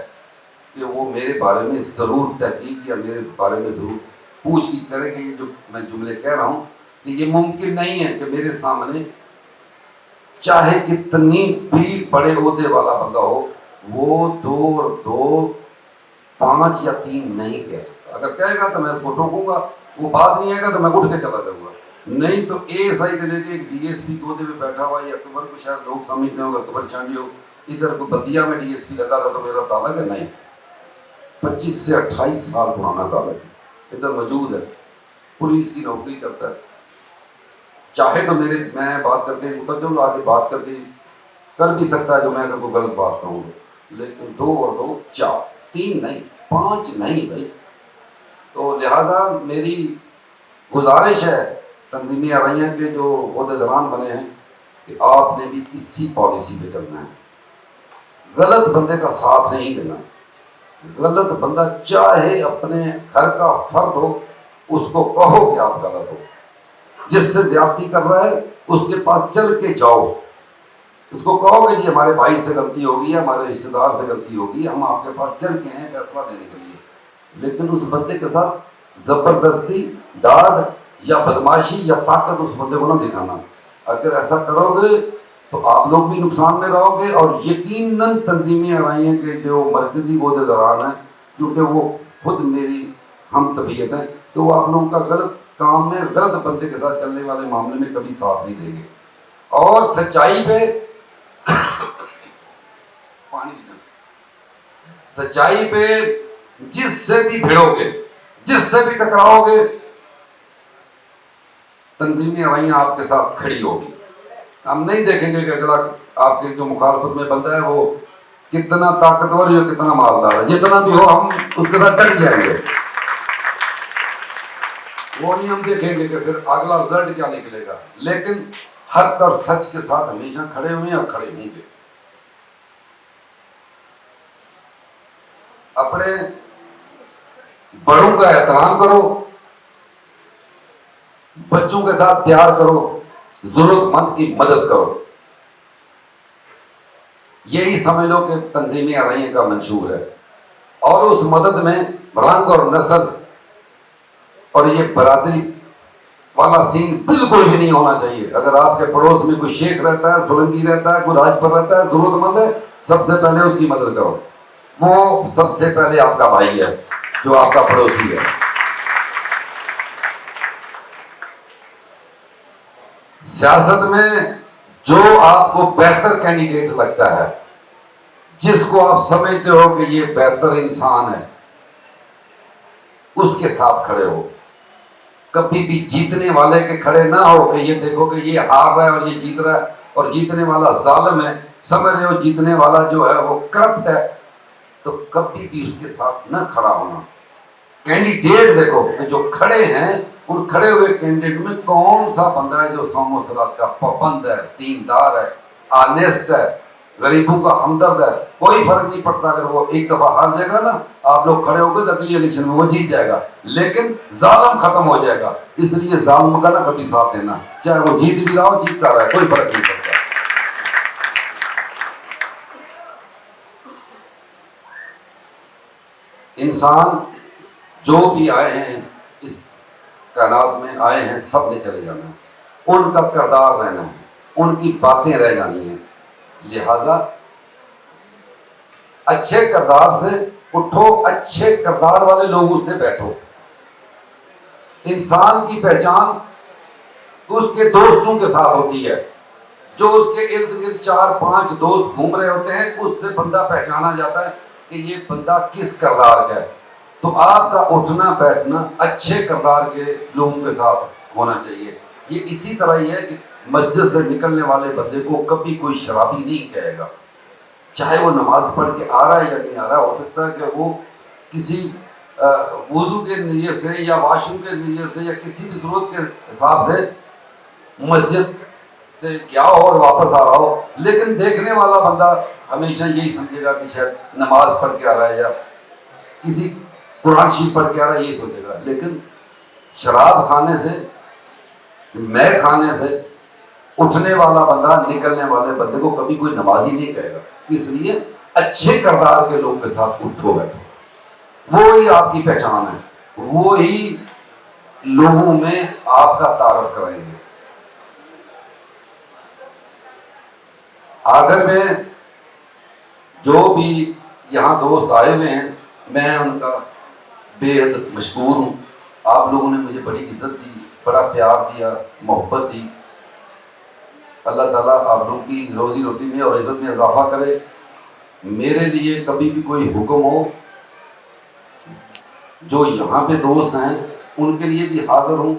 کہ وہ میرے بارے میں ضرور تحقیق یا میرے بارے میں ضرور پوچھ گچھ کریں کہ یہ جو میں جملے کہہ رہا ہوں کہ یہ ممکن نہیں ہے کہ میرے سامنے چاہے کتنی بھی بڑے عہدے والا بندہ ہو وہ 2 اور 2 5 یا 3 نہیں کہہ سکتا۔ اگر کہے گا تو میں اس کو ٹوکوں گا، وہ بات نہیں آئے گا تو میں اٹھ کے چلا جاؤں گا۔ نہیں تو ASI سے لے کے ایک DSP کے عہدے پہ بیٹھا ہوا، یا اکبر کو شاید لوگ سمجھتے ہوں گے اکبر چانڈی ہو، ادھر کو بلدیہ میں DSP لگا رہا تو میرا تعلق ہے نہیں، 25 سے 28 سال پرانا تعلق ہے، ادھر موجود ہے، پولیس کی نوکری کرتا ہے۔ چاہے تو میں بات کر کے اتر جاؤں، آگے بات کر کے کر بھی سکتا ہے جو میں اگر کوئی غلط بات کہوں، لیکن 2 اور 2 4، 3 نہیں، 5 نہیں بھائی۔ تو لہذا میری گزارش ہے تنظیمی ارائیاں کے جو عہدیداران بنے ہیں کہ آپ نے بھی اسی پالیسی پہ چلنا ہے، غلط بندے کا ساتھ نہیں دینا۔ غلط بندہ چاہے اپنے گھر کا فرد ہو، اس کو کہو کہ آپ غلط ہو، جس سے زیادتی کر رہا ہے اس کے پاس چل کے جاؤ، اس کو کہو کہ جی ہمارے بھائی سے غلطی ہوگی، ہمارے رشتے دار سے غلطی ہوگی، ہم آپ کے پاس چل کے ہیں فیصلہ دینے کے لیے۔ لیکن اس بندے کے ساتھ زبردستی، ڈاڑھ یا بدماشی یا طاقت اس بندے کو نہ دکھانا۔ اگر ایسا کرو گے تو آپ لوگ بھی نقصان میں رہو گے، اور یقیناً تنظیمی ارائیاں کے جو مرکزی عہدیداران ہیں، کیونکہ وہ خود میری ہم طبیعت ہیں، تو وہ آپ لوگوں کا غلط کام میں، غلط بندے کے ساتھ چلنے والے معاملے میں کبھی ساتھ نہیں دیں گے۔ اور سچائی پہ سچائی پہ جس سے بھی بھیڑو گے، جس سے بھی ٹکراؤ گے، تنظیمی ارائیاں آپ کے ساتھ کھڑی ہوگی۔ ہم نہیں دیکھیں گے کہ اگلا آپ کے جو مخالفت میں بندہ ہے وہ کتنا طاقتور یا کتنا مالدار ہے، جتنا بھی ہو ہم اس کے ساتھ ڈٹ جائیں گے۔ وہ نہیں ہم دیکھیں گے کہ پھر اگلا رزلٹ کیا نکلے گا، لیکن حق اور سچ کے ساتھ ہمیشہ کھڑے ہوئے ہیں اور کھڑے ہوں گے۔ اپنے بڑوں کا احترام کرو، بچوں کے ساتھ پیار کرو، ضرورت مند کی مدد کرو۔ یہی سمجھ لو کہ تنظیمی ارائیاں کا منشور ہے۔ اور اس مدد میں رنگ اور نسل اور یہ برادری والا سین بالکل بھی نہیں ہونا چاہیے۔ اگر آپ کے پڑوس میں کوئی شیخ رہتا ہے، سولنگی رہتا ہے، کوئی راج پر رہتا ہے، ضرورت مند ہے، سب سے پہلے اس کی مدد کرو۔ وہ سب سے پہلے آپ کا بھائی ہے جو آپ کا پڑوسی ہے۔ سیاست میں جو آپ کو بہتر کینڈیڈیٹ لگتا ہے، جس کو آپ سمجھتے ہو کہ یہ بہتر انسان ہے، اس کے ساتھ کھڑے ہو۔ کبھی بھی جیتنے والے کے کھڑے نہ ہو کہ یہ دیکھو کہ یہ ہار رہا ہے اور یہ جیت رہا ہے، اور جیتنے والا ظالم ہے، سمجھ رہے ہو جیتنے والا جو ہے وہ کرپٹ ہے، تو کبھی بھی اس کے ساتھ نہ کھڑا ہونا۔ کینڈیڈیٹ دیکھو کہ جو کھڑے ہیں، ان کھڑے ہوئے کینڈیڈیٹ میں کون سا بندہ ہے جو صوم و صلات کا پابند ہے، دیندار ہے، آنیسٹ ہے، غریبوں کا ہمدرد ہے۔ کوئی فرق نہیں پڑتا، اگر وہ ایک دفعہ ہار جائے گا نا، آپ لوگ کھڑے ہو گئے تو اگلی الیکشن میں وہ جیت جائے گا، لیکن ظالم ختم ہو جائے گا۔ اس لیے ظالم کا نا کبھی ساتھ دینا، چاہے وہ جیت بھی رہا ہو، جیتتا رہا ہے، کوئی فرق نہیں پڑتا۔ انسان جو بھی آئے ہیں اس کائنات میں آئے ہیں، سب نے چلے جانا ہے، ان کا کردار رہنا ہے، ان کی باتیں رہ جانی ہیں۔ لہذا اچھے کردار سے اٹھو، اچھے کردار والے لوگوں سے بیٹھو۔ انسان کی پہچان اس کے دوستوں کے ساتھ ہوتی ہے، جو اس کے ارد گرد 4-5 دوست گھوم رہے ہوتے ہیں، اس سے بندہ پہچانا جاتا ہے کہ یہ بندہ کس کردار کا ہے۔ تو آپ کا اٹھنا بیٹھنا اچھے کردار کے لوگوں کے ساتھ ہونا چاہیے۔ یہ اسی طرح ہی ہے کہ مسجد سے نکلنے والے بندے کو کبھی کوئی شرابی نہیں کہے گا، چاہے وہ نماز پڑھ کے آ رہا ہے یا نہیں آ رہا۔ ہو سکتا ہے کہ وہ کسی وضو کے نیت سے یا واش روم کے نیت سے یا کسی بھی ضرورت کے حساب سے مسجد سے گیا ہو اور واپس آ رہا ہو، لیکن دیکھنے والا بندہ ہمیشہ یہی سمجھے گا کہ شاید نماز پڑھ کے آ رہا ہے یا کسی قرآن شریف پڑھ کے آ رہا ہے، یہی سوچے گا۔ لیکن شراب کھانے سے، میں کھانے سے اٹھنے والا بندہ نکلنے والے بندے کو کبھی کوئی نمازی نہیں کہے گا۔ اس لیے اچھے کردار کے لوگوں کے ساتھ اٹھو بیٹھو، وہی آپ کی پہچان ہے، وہی لوگوں میں آپ کا تعارف کرائیں گے۔ آخر میں جو بھی یہاں دوست آئے ہوئے ہیں، میں ان کا بے حد مشکور ہوں۔ آپ لوگوں نے مجھے بڑی عزت دی، بڑا پیار دیا، محبت دی۔ اللہ تعالیٰ آپ لوگوں کی روزی روٹی میں اور عزت میں اضافہ کرے۔ میرے لیے کبھی بھی کوئی حکم ہو، جو یہاں پہ دوست ہیں ان کے لیے بھی حاضر ہوں،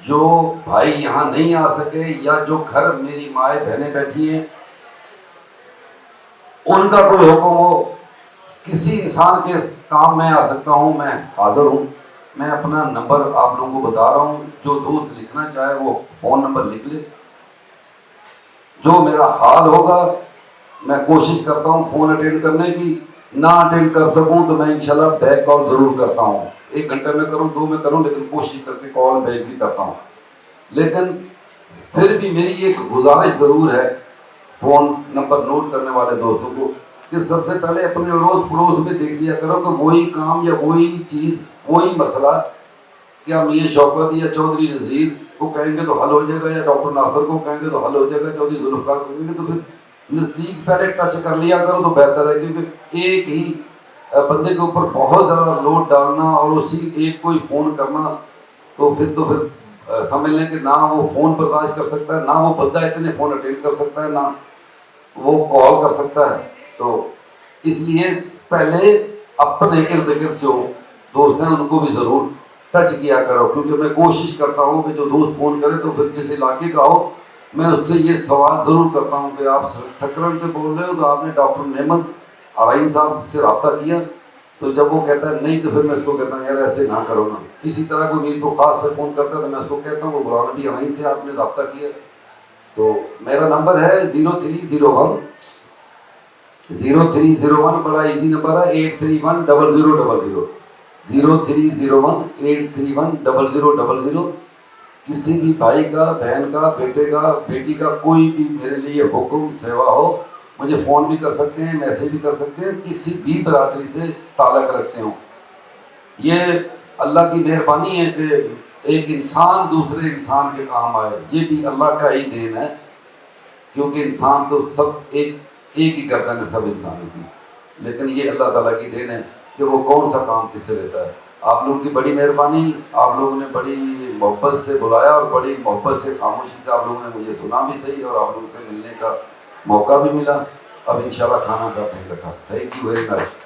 جو بھائی یہاں نہیں آ سکے یا جو گھر میری مائیں بہنیں بیٹھی ہیں ان کا کوئی حکم ہو، کسی انسان کے کام میں آ سکتا ہوں، میں حاضر ہوں۔ میں اپنا نمبر آپ لوگوں کو بتا رہا ہوں، جو دوست لکھنا چاہے وہ فون نمبر لکھ لے۔ جو میرا حال ہوگا میں کوشش کرتا ہوں فون اٹینڈ کرنے کی، نہ اٹینڈ کر سکوں تو میں انشاءاللہ بیک کال ضرور کرتا ہوں۔ 1 گھنٹے میں کروں، 2 میں کروں، لیکن کوشش کر کے کال بیک بھی کرتا ہوں۔ لیکن پھر بھی میری ایک گزارش ضرور ہے فون نمبر نوٹ کرنے والے دوستوں کو، کہ سب سے پہلے اپنے اڑوس پڑوس میں دیکھ لیا کرو کہ وہی کام یا وہی چیز، وہی مسئلہ کیا میاں شوکت یا چودھری نذیر کو کہیں گے تو حل ہو جائے گا، یا ڈاکٹر ناصر کو کہیں گے تو حل ہو جائے گا، چودھری ذوالفقار کو کہیں گے تو پھر نزدیک پہلے ٹچ کر لیا کرو تو بہتر ہے۔ کیونکہ ایک ہی بندے کے اوپر بہت زیادہ لوڈ ڈالنا اور اسی ایک کو ہی فون کرنا، تو پھر سمجھ لیں کہ نہ وہ فون برداشت کر سکتا ہے، نہ وہ بندہ اتنے فون اٹینڈ کر سکتا ہے، نہ وہ کال کر سکتا ہے۔ تو اس لیے پہلے اپنے ارد گرد جو دوست ہیں ان کو بھی ضرور ٹچ کیا کرو، کیونکہ میں کوشش کرتا ہوں کہ جو دوست فون کرے تو پھر جس علاقے کا ہو میں اس سے یہ سوال ضرور کرتا ہوں کہ آپ سکرن سے بول رہے ہو تو آپ نے ڈاکٹر نعمت ارائن صاحب سے رابطہ کیا؟ تو جب وہ کہتا ہے نہیں تو پھر میں اس کو کہتا ہوں یار ایسے نہ کرو نا۔ اسی طرح کوئی میر کو خاص سے فون کرتا ہے تو میں اس کو کہتا ہوں وہ غلام نبی ارائن سے آپ نے رابطہ کیا۔ تو میرا نمبر ہے 0301 0301، بڑا ایزی نمبر ہے، 8310000 0301 8310000۔ کسی بھی بھائی کا، بہن کا، بیٹے کا، بیٹی کا کوئی بھی میرے لیے حکم سیوا ہو مجھے فون بھی کر سکتے ہیں، میسیج بھی کر سکتے ہیں، کسی بھی برادری سے تعلق رکھتے ہوں۔ یہ اللہ کی مہربانی ہے کہ ایک انسان دوسرے انسان کے کام آئے، یہ بھی اللہ کا ہی دین ہے، کیونکہ انسان تو سب ایک ہی گردن ہے سب انسانوں کی، لیکن یہ اللہ تعالیٰ کی دین ہے کہ وہ کون سا کام کس سے لیتا ہے۔ آپ لوگوں کی بڑی مہربانی، آپ لوگوں نے بڑی محبت سے بلایا اور بڑی محبت سے خاموشی سے آپ لوگوں نے مجھے سنا بھی صحیح، اور آپ لوگوں سے ملنے کا موقع بھی ملا۔ اب انشاءاللہ کھانا کھاتے ہیں۔ Thank you very much.